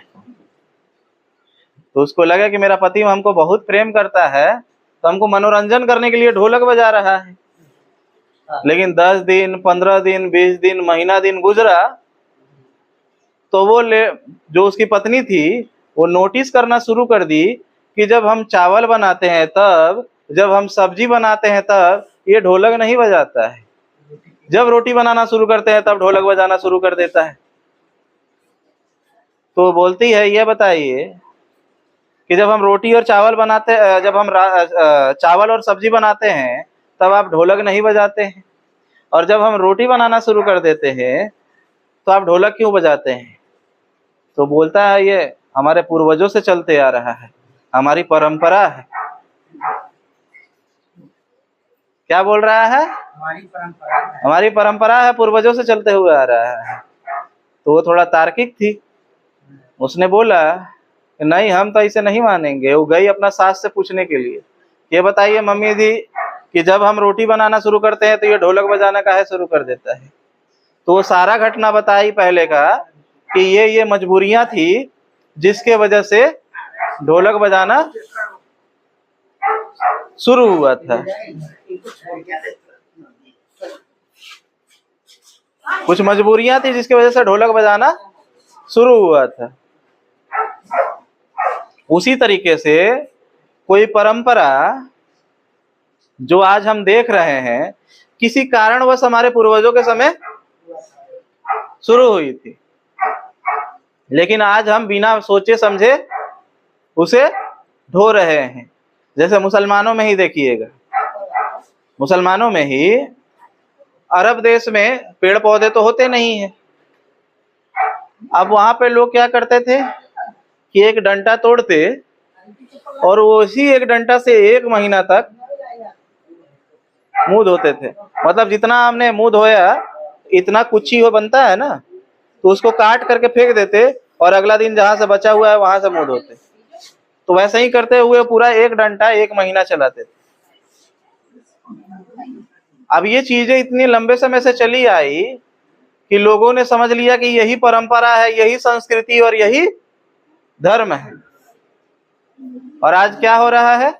तो उसको लगा कि मेरा पति हमको बहुत प्रेम करता है, तो हमको मनोरंजन करने के लिए ढोलक बजा रहा है। लेकिन 10 दिन, 15 दिन, 20 दिन, महीना दिन गुजरा तो वो जो उसकी पत्नी थी वो नोटिस करना शुरू कर दी कि जब हम चावल बनाते हैं तब, जब हम सब्जी बनाते हैं तब ये ढोलक नहीं बजाता है, जब रोटी बनाना शुरू करते हैं तब ढोलक बजाना शुरू कर देता है। तो बोलती है, ये बताइए कि जब हम रोटी और चावल बनाते, जब हम चावल और सब्जी बनाते हैं तब आप ढोलक नहीं बजाते हैं, और जब हम रोटी बनाना शुरू कर देते हैं तो आप ढोलक क्यों बजाते हैं? तो बोलता है, ये हमारे पूर्वजों से चलते आ रहा है, हमारी परंपरा है। क्या बोल रहा है? हमारी परंपरा है, पूर्वजों से चलते हुए आ रहा है। तो वो थोड़ा तार्किक थी, उसने बोला नहीं, हम तो ऐसे नहीं मानेंगे। वो गई अपना सास से पूछने के लिए, ये बताइए मम्मी जी कि जब हम रोटी बनाना शुरू करते हैं तो ये ढोलक बजाना काहे शुरू कर देता है? तो वो सारा घटना बताई पहले का कि ये मजबूरियां थी जिसके वजह से ढोलक बजाना शुरू हुआ था। कुछ मजबूरियां थी जिसकी वजह से ढोलक बजाना शुरू हुआ था। उसी तरीके से कोई परंपरा जो आज हम देख रहे हैं, किसी कारणवश हमारे पूर्वजों के समय शुरू हुई थी, लेकिन आज हम बिना सोचे समझे उसे ढो रहे हैं। जैसे मुसलमानों में ही देखिएगा, मुसलमानों में ही अरब देश में पेड़ पौधे तो होते नहीं है। अब वहां पे लोग क्या करते थे कि एक डंडा तोड़ते और वो उसी एक डंडा से 1 महीना तक मुंह धोते थे। मतलब जितना हमने मुंह धोया इतना कुची हो बनता है ना, तो उसको काट करके फेंक देते और अगला दिन जहां से बचा हुआ है वहां से मुंह धोते। तो वैसे ही करते हुए पूरा एक डंडा 1 महीना चलाते थे। अब ये चीजें इतनी लंबे समय से चली आई कि लोगों ने समझ लिया कि यही परंपरा है, यही संस्कृति और यही धर्म है। और आज क्या हो रहा है?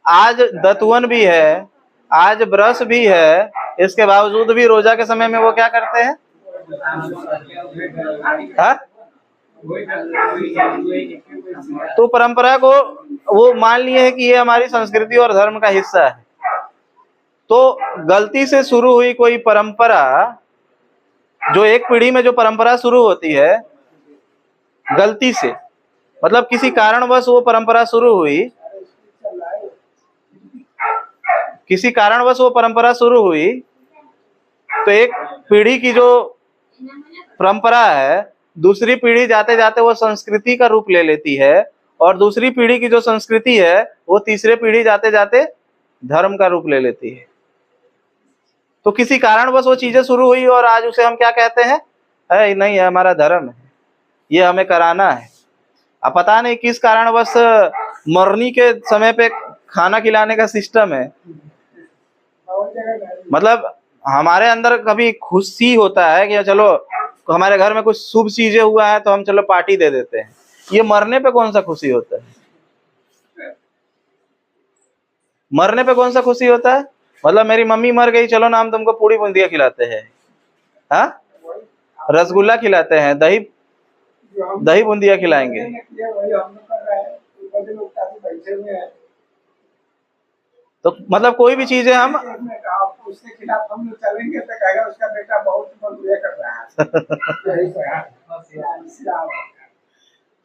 आज दतुवन भी है, आज ब्रश भी है, इसके बावजूद भी रोजा के समय में वो क्या करते हैं? हाँ? तो परंपरा को वो मान लिए है कि ये हमारी संस्कृति और धर्म का हिस्सा है। तो गलती से शुरू हुई कोई परंपरा, जो एक पीढ़ी में जो परंपरा शुरू होती है गलती से, मतलब किसी कारणवश वो परंपरा शुरू हुई, किसी कारणवश वो परंपरा शुरू हुई, तो एक पीढ़ी की जो परंपरा है दूसरी पीढ़ी जाते जाते वो संस्कृति का रूप ले लेती है, और दूसरी पीढ़ी की जो संस्कृति है वो तीसरे पीढ़ी जाते जाते धर्म का रूप ले लेती है। तो किसी कारणवश वो चीजें शुरू हुई और आज उसे हम क्या कहते हैं? नहीं, है हमारा धर्म है, ये हमें कराना है। अब पता नहीं किस कारणवश मरनी के समय पे खाना खिलाने का सिस्टम है। मतलब हमारे अंदर कभी खुशी होता है कि चलो हमारे घर में कुछ शुभ चीजें हुआ है तो हम चलो पार्टी दे देते हैं। ये मरने पे कौन सा खुशी होता है? मरने पे कौन सा खुशी होता है? मतलब मेरी मम्मी मर गई, चलो ना हम तुमको पूड़ी बूंदिया खिलाते हैं, हाँ, रसगुल्ला खिलाते हैं, दही बूंदिया खिलाएंगे। तो मतलब कोई भी चीजें हम उसके खिलाफ हम लोग चलेंगे तो कहेगा उसका बेटा बहुत ये कर रहा है।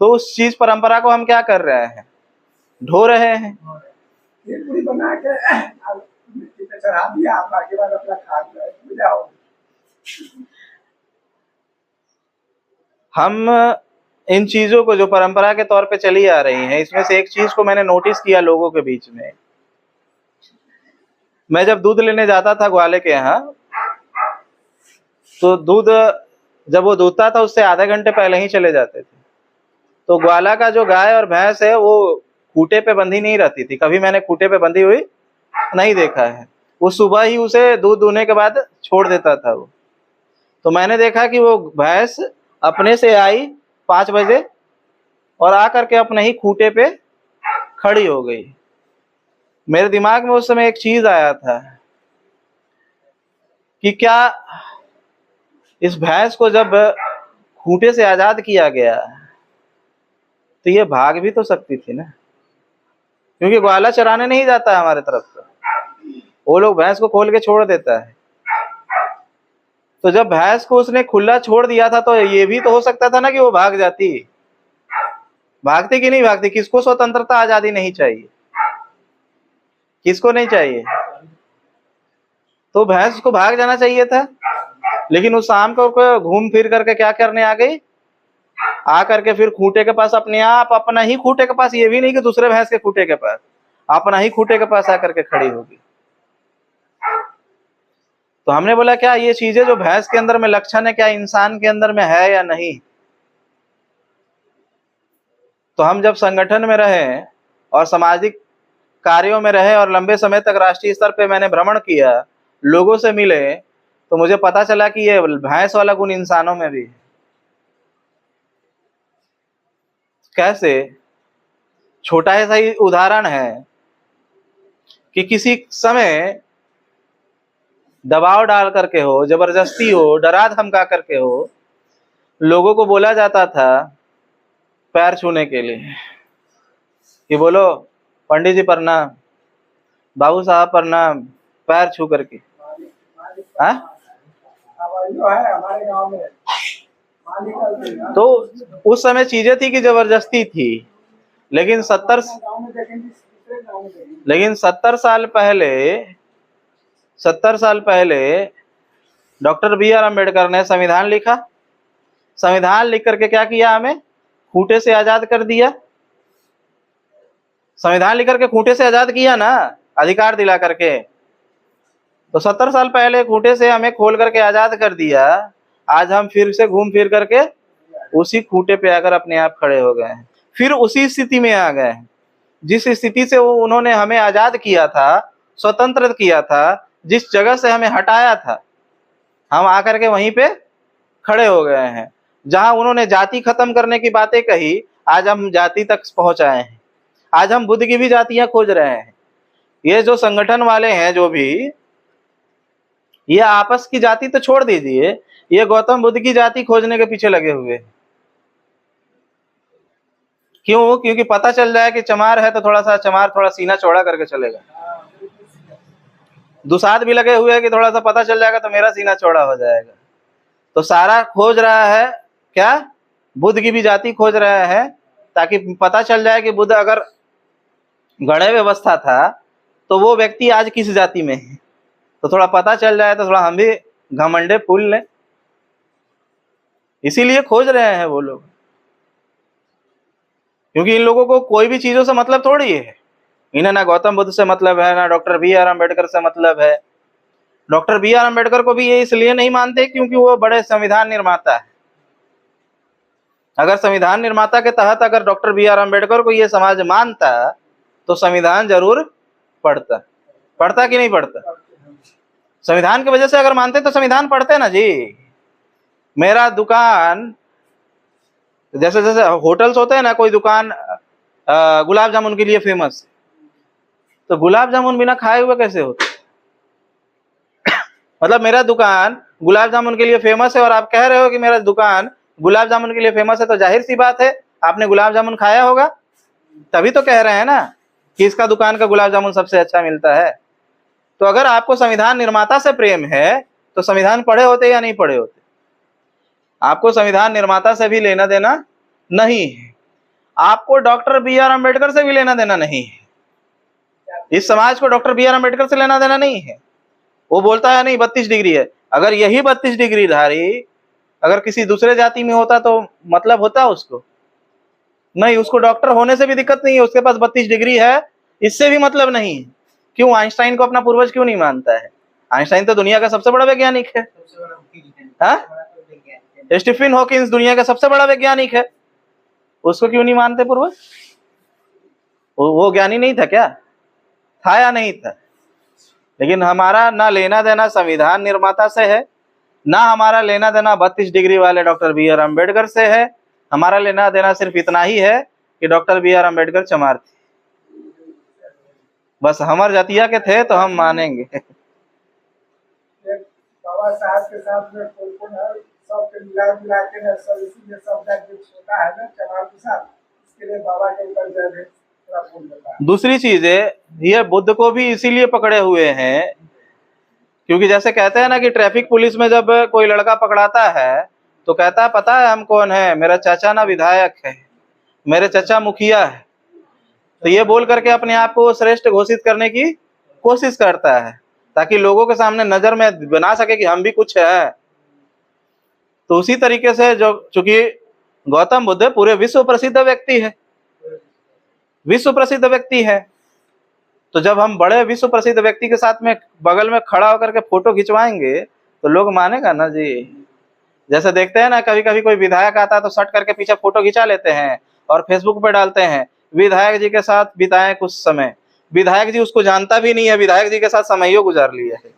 तो उस चीज परंपरा को हम क्या कर रहे हैं? ढो रहे हैं। पूरी बना के मिट्टी पे चढ़ा दिया, बाकी बार अपना खा जाओ। हम इन चीजों को जो परंपरा के तौर पे चली आ रही हैं, इसमें से एक चीज को मैंने नोटिस किया लोगों के बीच में। मैं जब दूध लेने जाता था ग्वाले के यहाँ, तो दूध जब वो दूधता था उससे आधे घंटे पहले ही चले जाते थे। तो ग्वाला का जो गाय और भैंस है वो खूंटे पे बंधी नहीं रहती थी, कभी मैंने खूंटे पे बंधी हुई नहीं देखा है। वो सुबह ही उसे दूध दूहने के बाद छोड़ देता था वो। तो मैंने देखा कि वो भैंस अपने से आई 5 बजे और आकर के अपने ही खूंटे पे खड़ी हो गई। मेरे दिमाग में उस समय एक चीज आया था कि क्या इस भैंस को जब खूंटे से आजाद किया गया तो ये भाग भी तो सकती थी ना, क्योंकि ग्वाला चराने नहीं जाता है हमारे तरफ से, वो लोग भैंस को खोल के छोड़ देता है। तो जब भैंस को उसने खुला छोड़ दिया था तो ये भी तो हो सकता था ना कि वो भाग जाती। भागती कि नहीं भागती? किसको स्वतंत्रता आजादी नहीं चाहिए? किसको नहीं चाहिए? तो भैंस को भाग जाना चाहिए था, लेकिन उस शाम को घूम फिर करके क्या करने आ गई? आ करके फिर खूंटे के पास अपने आप, अपना ही खूंटे के पास, ये भी नहीं कि दूसरे भैंस के खूंटे के पास, अपना ही खूंटे के पास आकर के खड़ी होगी। तो हमने बोला क्या ये चीजें जो भैंस के अंदर में लक्षण है, क्या इंसान के अंदर में है या नहीं? तो हम जब संगठन में रहे और सामाजिक कार्यों में रहे और लंबे समय तक राष्ट्रीय स्तर पे मैंने भ्रमण किया, लोगों से मिले, तो मुझे पता चला कि ये भैंस वाला गुण इंसानों में भी है। कैसे? छोटा सा ही उदाहरण है कि किसी समय दबाव डाल करके हो, जबरदस्ती हो, डरा धमका करके हो, लोगों को बोला जाता था पैर छूने के लिए कि बोलो पंडित जी प्रणाम, बाबू साहब प्रणाम, पैर छू करके। हाँ, जो है हमारे गांव में तो उस समय चीजें थी कि जबरदस्ती थी, लेकिन 70 गांव में देखेंगे, दूसरे गांव में देखेंगे। लेकिन 70 साल पहले डॉक्टर बी.आर. अम्बेडकर ने संविधान लिखा। संविधान लिख करके क्या किया? हमें खूंटे से आजाद कर दिया। संविधान लिख करके खूंटे से आजाद किया ना, अधिकार दिला करके। तो 70 साल पहले खूंटे से हमें खोल करके आजाद कर दिया। आज हम फिर से घूम फिर करके उसी खूंटे पे आकर अपने आप खड़े हो गए हैं, फिर उसी स्थिति में आ गए हैं जिस स्थिति से वो उन्होंने हमें आजाद किया था, स्वतंत्र किया था, जिस जगह से हमें हटाया था, हम आकर के वहीं पे खड़े हो गए हैं। जहां उन्होंने जाति खत्म करने की बातें कही, आज हम जाति तक पहुंच आए हैं। आज हम बुद्ध की भी जातियां खोज रहे हैं। ये जो संगठन वाले हैं जो भी, ये आपस की जाति तो छोड़ दीजिए, ये गौतम बुद्ध की जाति खोजने के पीछे लगे हुए हैं। क्यों? क्योंकि पता चल जाए कि चमार है तो चमार थोड़ा सीना चौड़ा करके चलेगा। दुसाध भी लगे हुए हैं कि थोड़ा सा पता चल जाएगा तो मेरा सीना चौड़ा हो जाएगा। तो सारा खोज रहा है क्या? बुद्ध की भी जाति खोज रहा है, ताकि पता चल जाए कि बुद्ध अगर गणे व्यवस्था था तो वो व्यक्ति आज किस जाति में है, तो थोड़ा पता चल जाए तो थोड़ा हम भी घमंडे फूल लें। इसीलिए खोज रहे हैं वो लोग, क्योंकि इन लोगों को कोई भी चीजों से मतलब थोड़ी है। इन्हें ना गौतम बुद्ध से मतलब है, ना डॉक्टर बी.आर. अम्बेडकर से मतलब है। Doctor B R. अम्बेडकर को भी ये इसलिए नहीं मानते क्योंकि वो बड़े संविधान निर्माता है। अगर संविधान निर्माता के तहत अगर डॉक्टर बी.आर. अम्बेडकर को ये समाज मानता तो संविधान जरूर पढ़ता कि नहीं पढ़ता? संविधान की वजह से अगर मानते तो संविधान पढ़ते ना जी। मेरा दुकान, जैसे जैसे होटल्स होते हैं ना, कोई दुकान गुलाब जामुन के लिए फेमस है, तो गुलाब जामुन बिना खाए हुए कैसे होते? मतलब मेरा दुकान गुलाब जामुन के लिए फेमस है और आप कह रहे हो कि मेरा दुकान गुलाब जामुन के लिए फेमस है, तो जाहिर सी बात है आपने गुलाब जामुन खाया होगा, तभी तो कह रहे हैं ना कि इसका दुकान का गुलाब जामुन सबसे अच्छा मिलता है। तो अगर आपको संविधान निर्माता से प्रेम है तो संविधान पढ़े होते या नहीं पढ़े होते? आपको संविधान निर्माता से भी लेना देना नहीं है, आपको डॉक्टर बी.आर. अम्बेडकर से भी लेना देना नहीं है। इस समाज को डॉक्टर बी.आर. अम्बेडकर से लेना देना नहीं है। वो बोलता है नहीं 32 डिग्री है, अगर यही 32 डिग्री धारी अगर किसी दूसरे जाति में होता तो मतलब होता उसको? नहीं, उसको डॉक्टर होने से भी दिक्कत नहीं है, उसके पास 32 डिग्री है, इससे भी मतलब नहीं है। क्यों आइंस्टाइन को अपना पूर्वज क्यों नहीं मानता है? आइंस्टाइन तो दुनिया का सबसे बड़ा वैज्ञानिक है। हाँ? स्टीफन हॉकिंस दुनिया का सबसे बड़ा वैज्ञानिक है, उसको क्यों नहीं मानते पूर्वज? वो ज्ञानी नहीं था क्या? था या नहीं था? लेकिन हमारा ना लेना देना संविधान निर्माता से है, ना हमारा लेना देना 32 डिग्री वाले डॉक्टर बी आर अम्बेडकर से है। हमारा लेना देना सिर्फ इतना ही है कि डॉक्टर बी आर अम्बेडकर चमार थे, बस हमर जातिया के थे तो हम मानेंगे। बाबा साहब के साथ में कौन है, सब के मिला मिला के ना, सब इसीलिए सब का जो छोटा है ना चमार के साथ, इसके लिए बाबा के ऊपर जो है थोड़ा बोल देता है। दूसरी चीज है, ये बुद्ध को भी इसीलिए पकड़े हुए हैं क्योंकि जैसे कहते हैं ना कि ट्रैफिक पुलिस में जब कोई लड़का पकड़ाता है तो कहता है पता है हम कौन है, मेरा चाचा ना विधायक है, मेरे चाचा मुखिया है। तो ये बोल करके अपने आप को श्रेष्ठ घोषित करने की कोशिश करता है ताकि लोगों के सामने नजर में बना सके कि हम भी कुछ है। तो उसी तरीके से जो चूंकि गौतम बुद्ध पूरे विश्व प्रसिद्ध व्यक्ति है, विश्व प्रसिद्ध व्यक्ति है, तो जब हम बड़े विश्व प्रसिद्ध व्यक्ति के साथ में बगल में खड़ा होकर के फोटो खिंचवाएंगे तो लोग मानेगा ना जी। जैसे देखते हैं ना कभी कभी कोई विधायक आता है तो सट करके पीछे फोटो खिंचा लेते हैं और फेसबुक पे डालते हैं, विधायक जी के साथ बिताए कुछ समय। विधायक जी उसको जानता भी नहीं है, विधायक जी के साथ समय गुजार लिया है।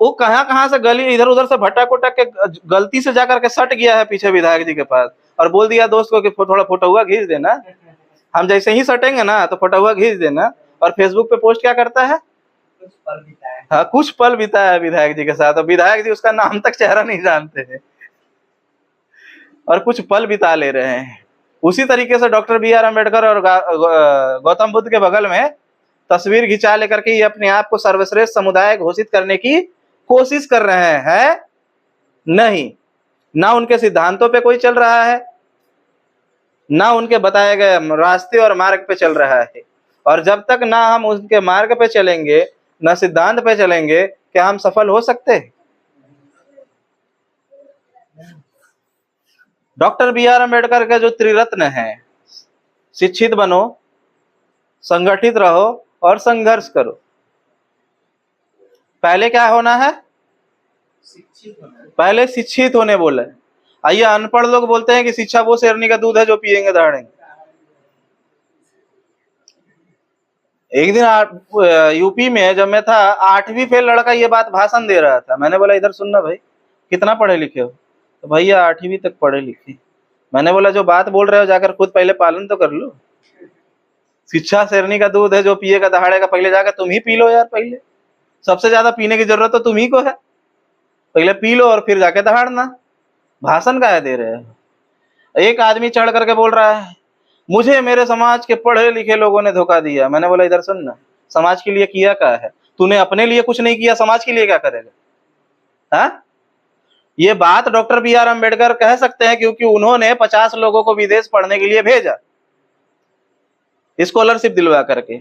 वो कहाँ से गली इधर उधर से भटक उटक के गलती से जाकर के सट गया है पीछे विधायक जी के पास और बोल दिया दोस्त को कि थोड़ा फोटो हुआ खींच देना। हम जैसे ही सटेंगे ना तो फोटो हुआ खींच देना, और फेसबुक पे पोस्ट क्या करता है, हाँ कुछ पल बिताया है विधायक जी के साथ, और विधायक जी उसका नाम तक चेहरा नहीं जानते हैं और कुछ पल बिता ले रहे हैं। उसी तरीके से डॉक्टर बी आर अम्बेडकर और गौतम बुद्ध के बगल में तस्वीर खिंचा लेकर के ये अपने आप को सर्वश्रेष्ठ समुदाय घोषित करने की कोशिश कर रहे हैं। नहीं, ना उनके सिद्धांतों पे कोई चल रहा है, ना उनके बताए गए रास्ते और मार्ग पे चल रहा है। और जब तक ना हम उनके मार्ग पे चलेंगे, ना सिद्धांत पे चलेंगे, क्या हम सफल हो सकते हैं? डॉक्टर बी आर अम्बेडकर के जो त्रिरत्न है, शिक्षित बनो, संगठित रहो और संघर्ष करो। पहले क्या होना है? पहले शिक्षित होने बोले। आइए अनपढ़ लोग बोलते हैं कि शिक्षा वो शेरनी का दूध है जो पिएंगे दहाड़ेंगे। एक दिन यूपी में जब मैं था, 8वीं फेल लड़का ये बात भाषण दे रहा था। मैंने बोला इधर सुनना भाई, कितना पढ़े लिखे हो? तो भैया 8वीं तक पढ़े लिखे। मैंने बोला जो बात बोल रहे हो जाकर खुद पहले पालन तो कर लो। शिक्षा शेरनी का दूध है जो पिएगा दहाड़ेगा, पहले जाकर तुम ही पी लो यार। पहले सबसे ज्यादा पीने की जरूरत तो तुम ही को है, पहले पी लो और फिर जाके दहाड़ना। भाषण काहे दे रहे हो? एक आदमी चढ़ करके बोल रहा है मुझे मेरे समाज के पढ़े लिखे लोगों ने धोखा दिया। मैंने बोला इधर सुन ना, समाज के लिए किया क्या है तूने? अपने लिए कुछ नहीं किया, समाज के लिए क्या करेगा? हाँ, ये बात डॉक्टर बी आर अम्बेडकर कह सकते हैं क्योंकि उन्होंने 50 लोगों को विदेश पढ़ने के लिए भेजा, स्कॉलरशिप दिलवा करके।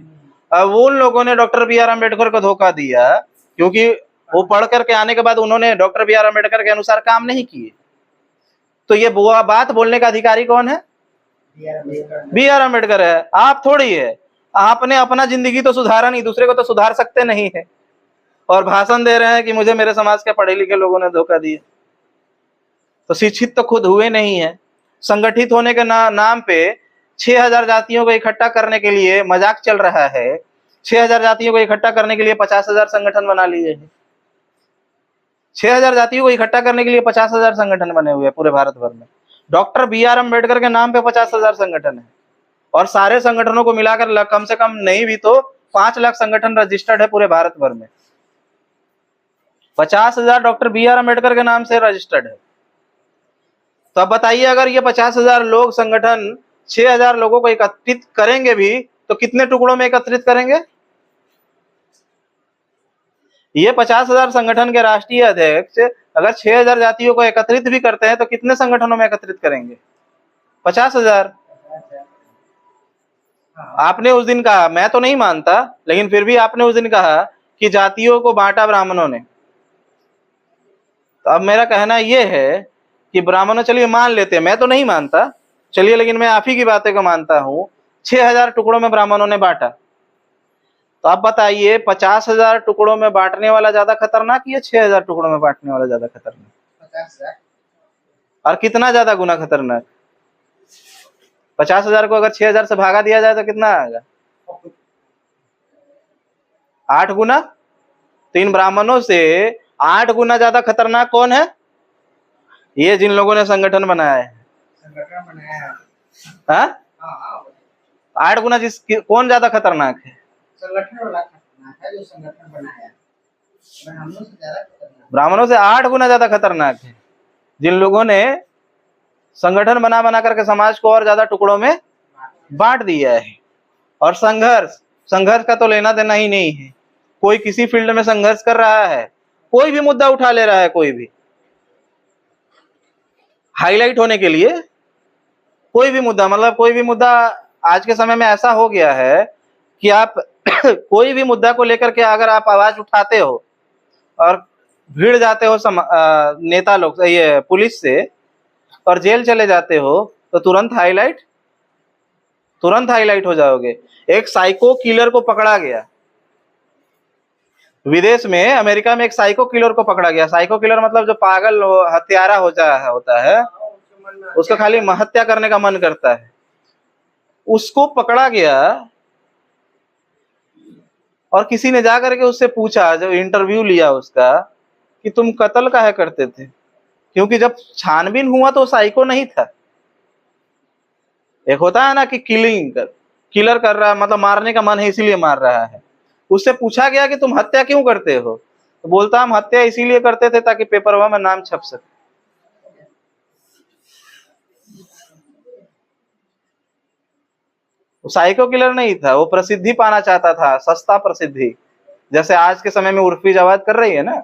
अब उन लोगों ने डॉक्टर बी आर अम्बेडकर को धोखा दिया क्योंकि वो पढ़ करके आने के बाद उन्होंने डॉक्टर बी आर अम्बेडकर के अनुसार काम नहीं किए। तो ये बात बोलने का अधिकारी कौन है? बी आर अम्बेडकर है, आप थोड़ी है। आपने अपना जिंदगी तो सुधारा नहीं, दूसरे को तो सुधार सकते नहीं है, और भाषण दे रहे हैं कि मुझे मेरे समाज के पढ़े लिखे लोगों ने धोखा दिया। तो शिक्षित तो खुद हुए नहीं है। संगठित होने के नाम पे 6000 जातियों को इकट्ठा करने के लिए मजाक चल रहा है। 6000 जातियों को इकट्ठा करने के लिए 50,000 संगठन बना लिए हैं। 6000 जातियों को इकट्ठा करने के लिए 50,000 संगठन बने हुए हैं पूरे भारत भर में। डॉक्टर बी आर अम्बेडकर के नाम पे 50,000 संगठन है, और सारे संगठनों को मिलाकर कम से कम नहीं भी तो 5 लाख संगठन रजिस्टर्ड है पूरे भारत भर में। 50,000 डॉक्टर बी आर अम्बेडकर के नाम से रजिस्टर्ड है। तो अब बताइए अगर ये 50,000 लोग संगठन 6,000 लोगों को एकत्रित करेंगे भी तो कितने टुकड़ों में एकत्रित करेंगे? ये 50,000 संगठन के राष्ट्रीय अध्यक्ष अगर 6,000 जातियों को एकत्रित भी करते हैं तो कितने संगठनों में एकत्रित करेंगे? 50,000। आपने उस दिन कहा, मैं तो नहीं मानता, लेकिन फिर भी आपने उस दिन कहा कि जातियों को बांटा ब्राह्मणों ने। तो अब मेरा कहना ये है कि ब्राह्मणों, चलिए मान लेते हैं, मैं तो नहीं मानता, चलिए, लेकिन मैं आप ही की बातें को मानता हूँ, 6,000 टुकड़ों में ब्राह्मणों ने बांटा। तो आप बताइए, 50,000 टुकड़ों में बांटने वाला ज्यादा खतरनाक या 6,000 टुकड़ों में बांटने वाला ज्यादा खतरनाक? 50,000। और कितना ज्यादा गुना खतरनाक? 50,000 को अगर 6,000 से भागा दिया जाए तो कितना आएगा? 8 गुना। तो इन ब्राह्मणों से 8 गुना ज्यादा खतरनाक कौन है? ये जिन लोगों ने संगठन बनाया है। संगठन बनाया है। हाँ, हाँ, 8 गुना कौन ज्यादा खतरनाक है? संगठन वाला खतरनाक है जो संगठन बनाया है। ब्राह्मणों से ज्यादा खतरनाक, ब्राह्मणों से 8 गुना ज्यादा खतरनाक है जिन लोगों ने संगठन बना बना करके समाज को और ज्यादा टुकड़ों में बांट दिया है। और संघर्ष का तो लेना देना ही नहीं है। कोई किसी फील्ड में संघर्ष कर रहा है, कोई भी मुद्दा उठा ले रहा है, कोई भी हाईलाइट होने के लिए, कोई भी मुद्दा, मतलब कोई भी मुद्दा आज के समय में ऐसा हो गया है कि आप कोई भी मुद्दा को लेकर के अगर आप आवाज उठाते हो और भिड़ जाते हो नेता लोग, ये पुलिस से, और जेल चले जाते हो, तो तुरंत हाईलाइट हो जाओगे। एक साइको किलर को पकड़ा गया विदेश में, अमेरिका में एक साइको किलर को पकड़ा गया। साइको किलर मतलब जो पागल हत्यारा होता है, उसको खाली हत्या करने का मन करता है। उसको पकड़ा गया और किसी ने जाकर के उससे पूछा, जब इंटरव्यू लिया उसका, कि तुम कत्ल काहे करते थे? क्योंकि जब छानबीन हुआ तो साइको नहीं था। एक होता है ना कि किलर कर रहा है, मतलब मारने का मन है इसीलिए मार रहा है। उससे पूछा गया कि तुम हत्या क्यों करते हो? तो बोलता, हम हत्या इसीलिए करते थे ताकि पेपरवा में नाम छप सके। वो साइको किलर नहीं था, वो प्रसिद्धि पाना चाहता था, सस्ता प्रसिद्धि, जैसे आज के समय में उर्फी जवाद कर रही है ना,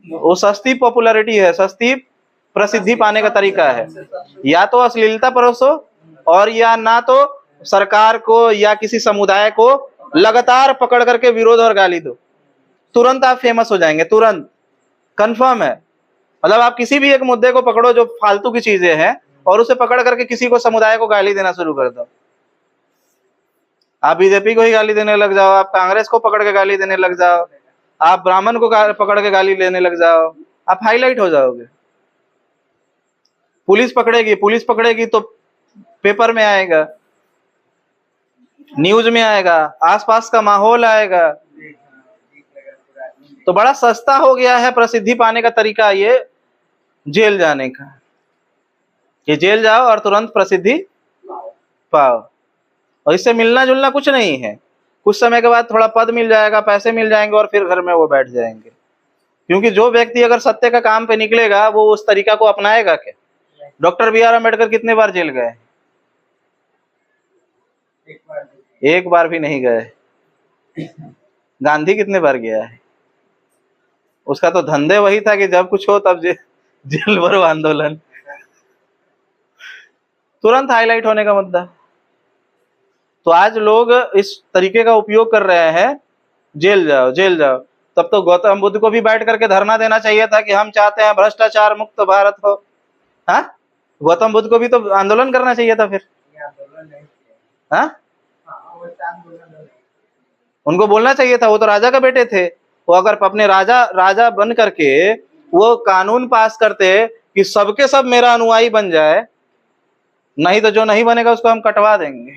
वो सस्ती पॉपुलैरिटी है, सस्ती प्रसिद्धि पाने का तरीका है। या तो अश्लीलता परोसो, और या ना तो सरकार को या किसी समुदाय को लगातार पकड़ करके विरोध और गाली दो, तुरंत आप फेमस हो जाएंगे, तुरंत, कंफर्म है। मतलब आप किसी भी एक मुद्दे को पकड़ो जो फालतू की चीजें हैं, और उसे पकड़ करके किसी को, समुदाय को गाली देना शुरू कर दो। आप बीजेपी को ही गाली देने लग जाओ, आप कांग्रेस को पकड़ के गाली देने लग जाओ, आप ब्राह्मण को पकड़ के गाली देने लग जाओ, आप हाईलाइट हो जाओगे। पुलिस पकड़ेगी तो पेपर में आएगा, न्यूज में आएगा, आसपास का माहौल आएगा। तो बड़ा सस्ता हो गया है प्रसिद्धि पाने का तरीका ये जेल जाने का, कि जेल जाओ और तुरंत प्रसिद्धि पाओ। और इससे मिलना जुलना कुछ नहीं है। कुछ समय के बाद थोड़ा पद मिल जाएगा, पैसे मिल जाएंगे, और फिर घर में वो बैठ जाएंगे। क्योंकि जो व्यक्ति अगर सत्य का काम पे निकलेगा, वो उस तरीका को अपनाएगा क्या? डॉक्टर बी आर अम्बेडकर कितने बार जेल गए? एक बार भी नहीं गए। गांधी कितने बार गया है? उसका तो धंधे वही था कि जब कुछ हो तब जेल भरो आंदोलन, तुरंत हाईलाइट होने का मुद्दा। तो आज लोग इस तरीके का उपयोग कर रहे हैं, जेल जाओ जेल जाओ। तब तो गौतम बुद्ध को भी बैठ करके धरना देना चाहिए था कि हम चाहते हैं भ्रष्टाचार मुक्त भारत हो। हाँ, गौतम बुद्ध को भी तो आंदोलन करना चाहिए था फिर। हाँ, उनको बोलना चाहिए था, वो तो राजा का बेटे थे। वो अगर अपने राजा बन करके वो कानून पास करते कि सबके सब मेरा अनुयायी बन जाए, नहीं तो जो नहीं बनेगा उसको हम कटवा देंगे,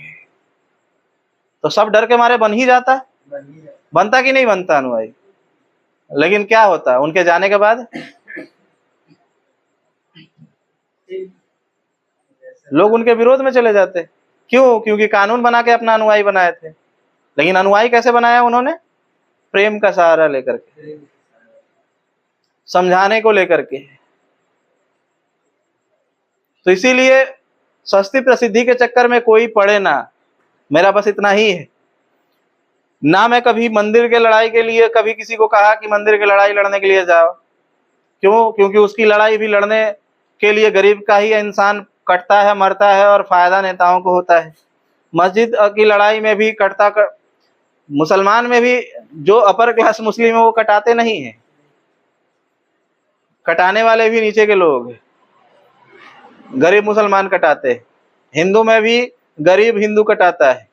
तो सब डर के मारे बन ही जाता। बनता कि नहीं बनता अनुयायी? लेकिन क्या होता उनके जाने के बाद? लोग उनके विरोध में चले जाते। क्यों? क्योंकि कानून बना के अपना अनुयायी बनाए थे। लेकिन अनुयायी कैसे बनाया उन्होंने? प्रेम का सहारा लेकर के, समझाने को लेकर के। तो इसीलिए सस्ती प्रसिद्धि के चक्कर में कोई पड़े ना। मेरा बस इतना ही है। ना मैं कभी मंदिर के लड़ाई के लिए कभी किसी को कहा कि मंदिर की लड़ाई लड़ने के लिए जाओ। क्यों? क्योंकि उसकी लड़ाई भी लड़ने के लिए गरीब का ही इंसान कटता है, मरता है, और फायदा नेताओं को होता है। मस्जिद की लड़ाई में भी मुसलमान में भी जो अपर क्लास मुस्लिम है वो कटाते नहीं है, कटाने वाले भी नीचे के लोग, गरीब मुसलमान कटाते हैं। हिंदू में भी गरीब हिंदू कटाता है।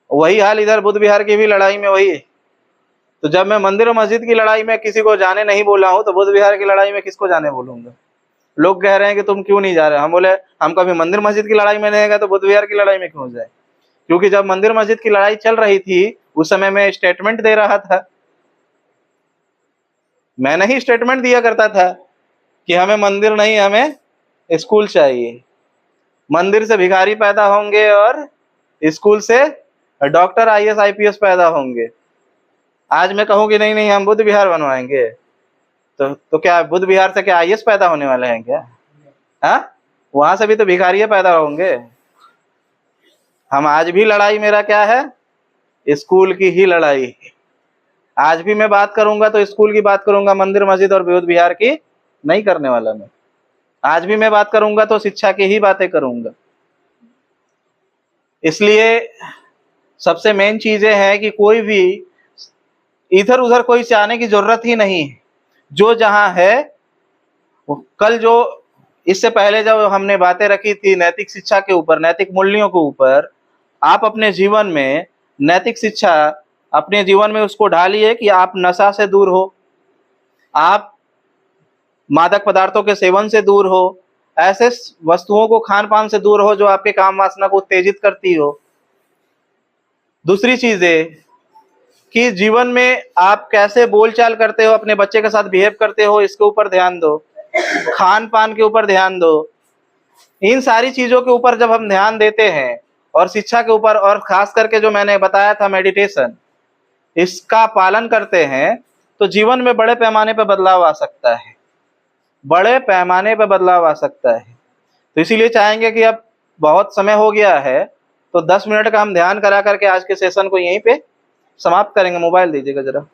वही हाल इधर बुद्ध विहार की भी लड़ाई में वही है। तो जब मैं मंदिर और मस्जिद की लड़ाई में किसी को जाने नहीं बोला हूं, तो बुद्ध विहार की लड़ाई में किसको जाने बोलूंगा? लोग कह रहे हैं कि तुम क्यों नहीं जा रहे? हम बोले हम कभी मंदिर मस्जिद की लड़ाई में नहीं गए, तो बुद्ध विहार की लड़ाई में क्यों जाए? क्योंकि जब मंदिर मस्जिद की लड़ाई चल रही थी उस समय मैं स्टेटमेंट दे रहा था। मैं नहीं स्टेटमेंट दिया करता था कि हमें मंदिर नहीं, हमें स्कूल चाहिए। मंदिर से भिखारी पैदा होंगे और स्कूल से डॉक्टर आईएएस आईपीएस पैदा होंगे। आज मैं कहूँ कि नहीं नहीं हम बुद्ध विहार बनवाएंगे, तो क्या बुद्ध विहार से क्या आईएएस पैदा होने वाले हैं क्या? हाँ, वहां से भी तो भिखारी पैदा होंगे। हम आज भी लड़ाई मेरा क्या है? स्कूल की ही लड़ाई। आज भी मैं बात करूंगा तो स्कूल की बात करूंगा, मंदिर मस्जिद और बुद्ध विहार की नहीं करने वाला मैं। आज भी मैं बात करूंगा तो शिक्षा की ही बातें करूंगा। इसलिए सबसे मेन चीजें हैं कि कोई भी इधर उधर कोई जाने की जरूरत ही नहीं है। जो जहां है कल जो इससे पहले जब हमने बातें रखी थी नैतिक शिक्षा के ऊपर, नैतिक मूल्यों के ऊपर, आप अपने जीवन में नैतिक शिक्षा अपने जीवन में उसको ढालिए कि आप नशा से दूर हो, आप मादक पदार्थों के सेवन से दूर हो, ऐसे वस्तुओं को खान पान से दूर हो जो आपके काम वासना को उत्तेजित करती हो। दूसरी चीज है कि जीवन में आप कैसे बोलचाल करते हो, अपने बच्चे के साथ बिहेव करते हो, इसके ऊपर ध्यान दो। खान पान के ऊपर ध्यान दो। इन सारी चीजों के ऊपर जब हम ध्यान देते हैं और शिक्षा के ऊपर, और खास करके जो मैंने बताया था मेडिटेशन, इसका पालन करते हैं तो जीवन में बड़े पैमाने पर बदलाव आ सकता है, बड़े पैमाने पर बदलाव आ सकता है। तो इसीलिए चाहेंगे कि अब बहुत समय हो गया है, तो 10 मिनट का हम ध्यान करा करके आज के सेशन को यहीं पे समाप्त करेंगे। मोबाइल दीजिएगा जरा।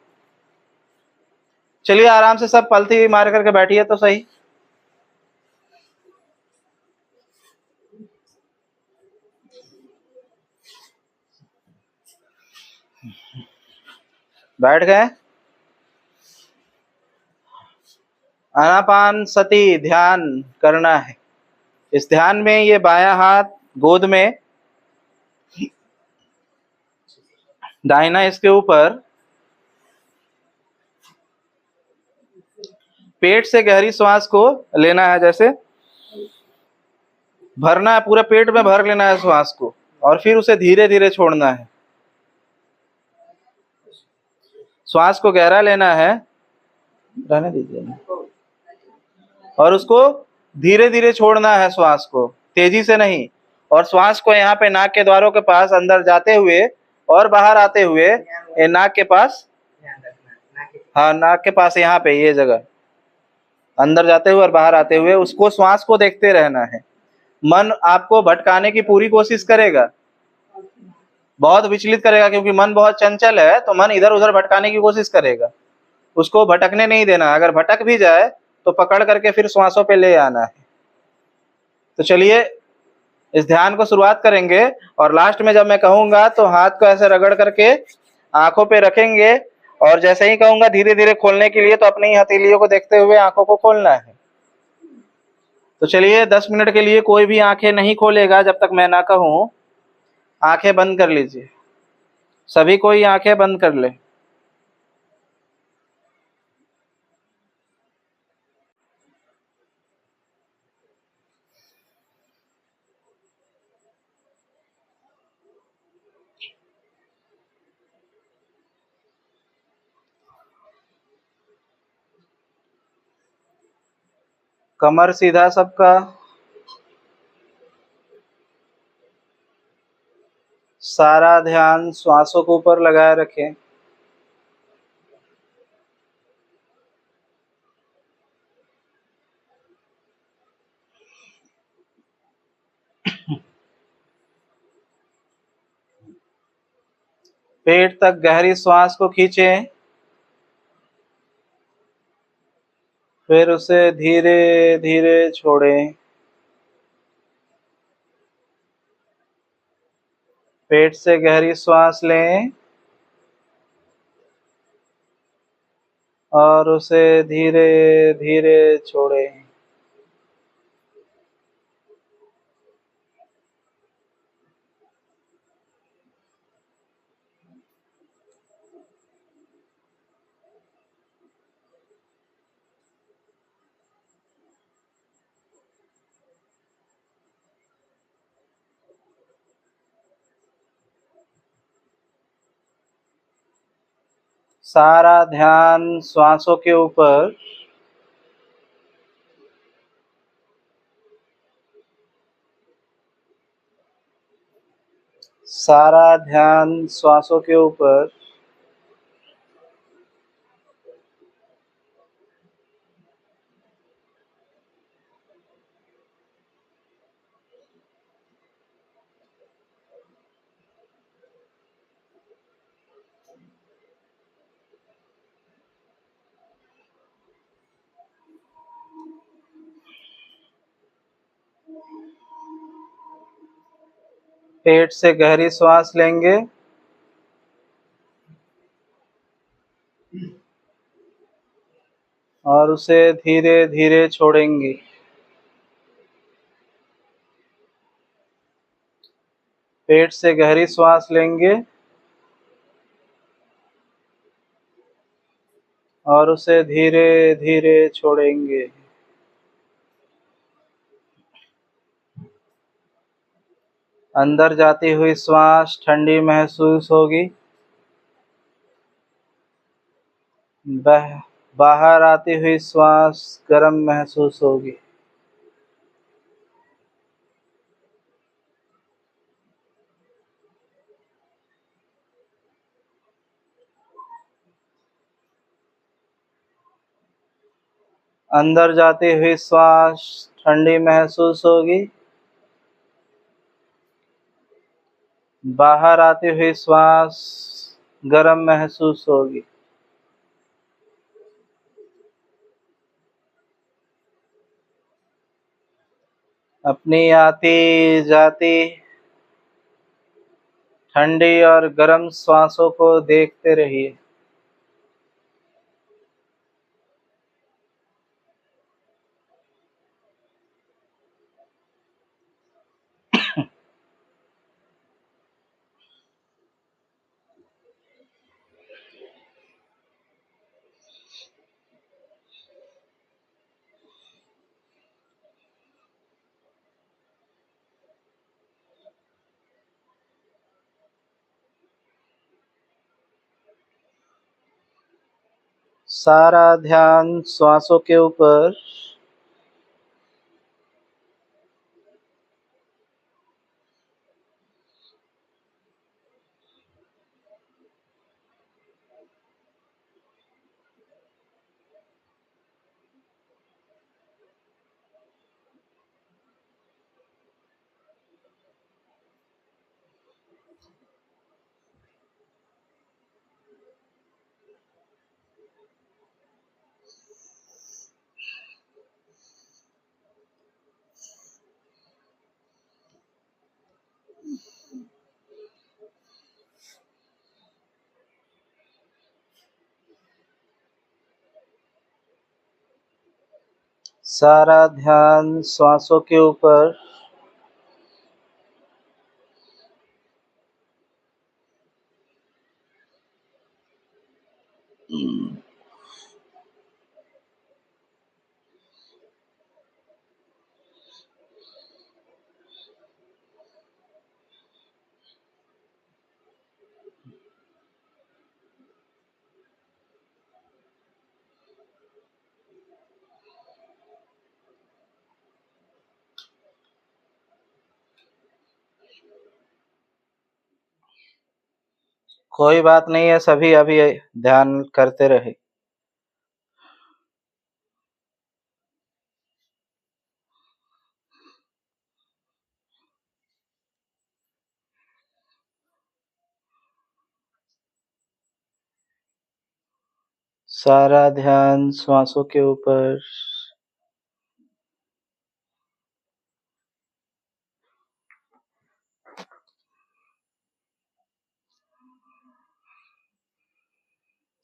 चलिए आराम से सब पलथी मार करके बैठिए तो सही। बैठ गए? आनापान सती ध्यान करना है। इस ध्यान में ये बायां हाथ गोद में, दाहिना इसके ऊपर, पेट से गहरी श्वास को लेना है, जैसे भरना है, पूरे पेट में भर लेना है श्वास को, और फिर उसे धीरे धीरे छोड़ना है। श्वास को गहरा लेना है, रहने दीजिए ना, और उसको धीरे धीरे छोड़ना है, श्वास को तेजी से नहीं। और श्वास को यहाँ पे नाक के द्वारों के पास अंदर जाते हुए और बाहर आते हुए, ये नाक के पास, हाँ नाक के पास यहाँ पे ये जगह, अंदर जाते हुए और बाहर आते हुए उसको, श्वास को देखते रहना है। मन आपको भटकाने की पूरी कोशिश करेगा, बहुत विचलित करेगा, क्योंकि मन बहुत चंचल है, तो मन इधर उधर भटकाने की कोशिश करेगा। उसको भटकने नहीं देना। अगर भटक भी जाए तो पकड़ करके फिर श्वासों पे ले आना है। तो चलिए इस ध्यान को शुरुआत करेंगे, और लास्ट में जब मैं कहूंगा तो हाथ को ऐसे रगड़ करके आंखों पे रखेंगे, और जैसे ही कहूंगा धीरे धीरे खोलने के लिए, तो अपनी ही हथेलियों को देखते हुए आंखों को खोलना है। तो चलिए 10 मिनट के लिए कोई भी आंखें नहीं खोलेगा जब तक मैं ना कहूं। आंखें बंद कर लीजिए, सभी कोई आंखें बंद कर ले। कमर सीधा सबका, सारा ध्यान श्वासों के ऊपर लगाए रखें। पेट तक गहरी श्वास को खींचें, फिर उसे धीरे धीरे छोड़ें। पेट से गहरी श्वास लें, और उसे धीरे धीरे छोड़ें। सारा ध्यान श्वासों के ऊपर। सारा ध्यान श्वासों के ऊपर। पेट से गहरी सांस लेंगे और उसे धीरे धीरे छोड़ेंगे। पेट से गहरी सांस लेंगे और उसे धीरे धीरे छोड़ेंगे। अंदर जाती हुई श्वास ठंडी महसूस होगी। बाहर आती हुई श्वास गर्म महसूस होगी। अंदर जाती हुई श्वास ठंडी महसूस होगी। बाहर आती हुई श्वास गर्म महसूस होगी। अपनी आती जाती ठंडी और गर्म श्वासों को देखते रहिए। सारा ध्यान श्वासों के ऊपर। सारा ध्यान श्वासों के ऊपर। कोई बात नहीं है, सभी अभी ध्यान करते रहे। सारा ध्यान श्वासों के ऊपर।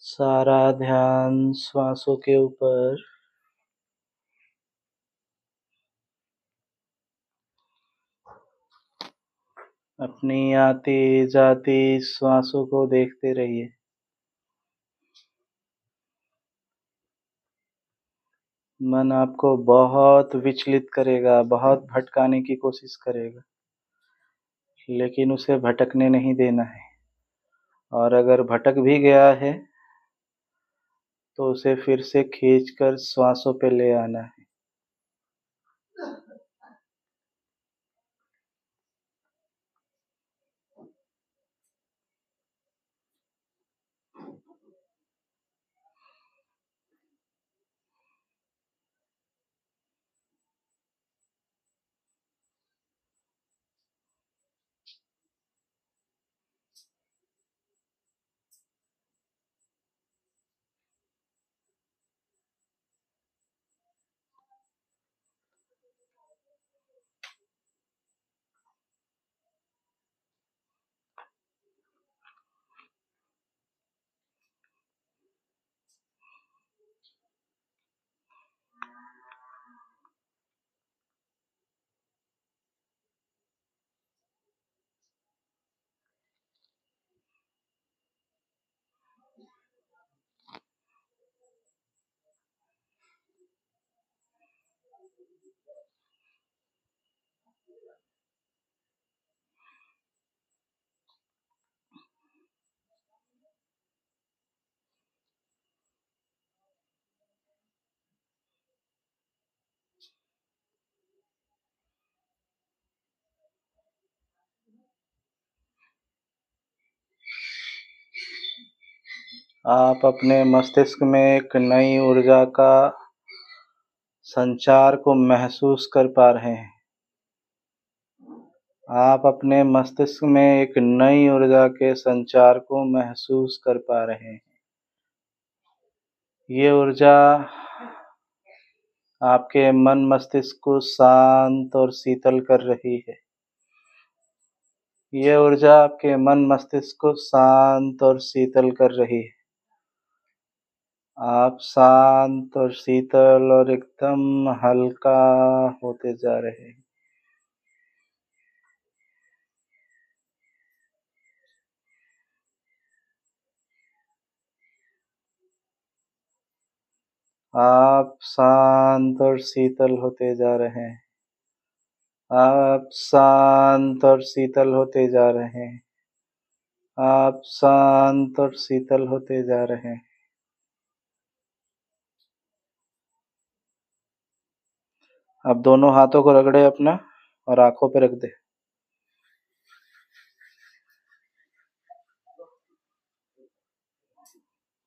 सारा ध्यान श्वासों के ऊपर। अपनी आती जाती श्वासों को देखते रहिए। मन आपको बहुत विचलित करेगा, बहुत भटकाने की कोशिश करेगा, लेकिन उसे भटकने नहीं देना है। और अगर भटक भी गया है तो उसे फिर से खींचकर श्वासों पे ले आना है। आप अपने मस्तिष्क में एक नई ऊर्जा का संचार को महसूस कर पा रहे हैं। आप अपने मस्तिष्क में एक नई ऊर्जा के संचार को महसूस कर पा रहे हैं। ये ऊर्जा आपके मन मस्तिष्क को शांत और शीतल कर रही है। ये ऊर्जा आपके मन मस्तिष्क को शांत और शीतल कर रही है। आप शांत और शीतल और एकदम हल्का होते जा रहे हैं। आप शांत और शीतल होते जा रहे हैं। आप शांत और शीतल होते जा रहे हैं। आप शांत और शीतल होते जा रहे हैं। अब दोनों हाथों को रगड़े अपना और आंखों पे रख दे।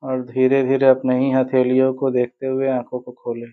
और धीरे धीरे अपने ही हथेलियों को देखते हुए आंखों को खोले।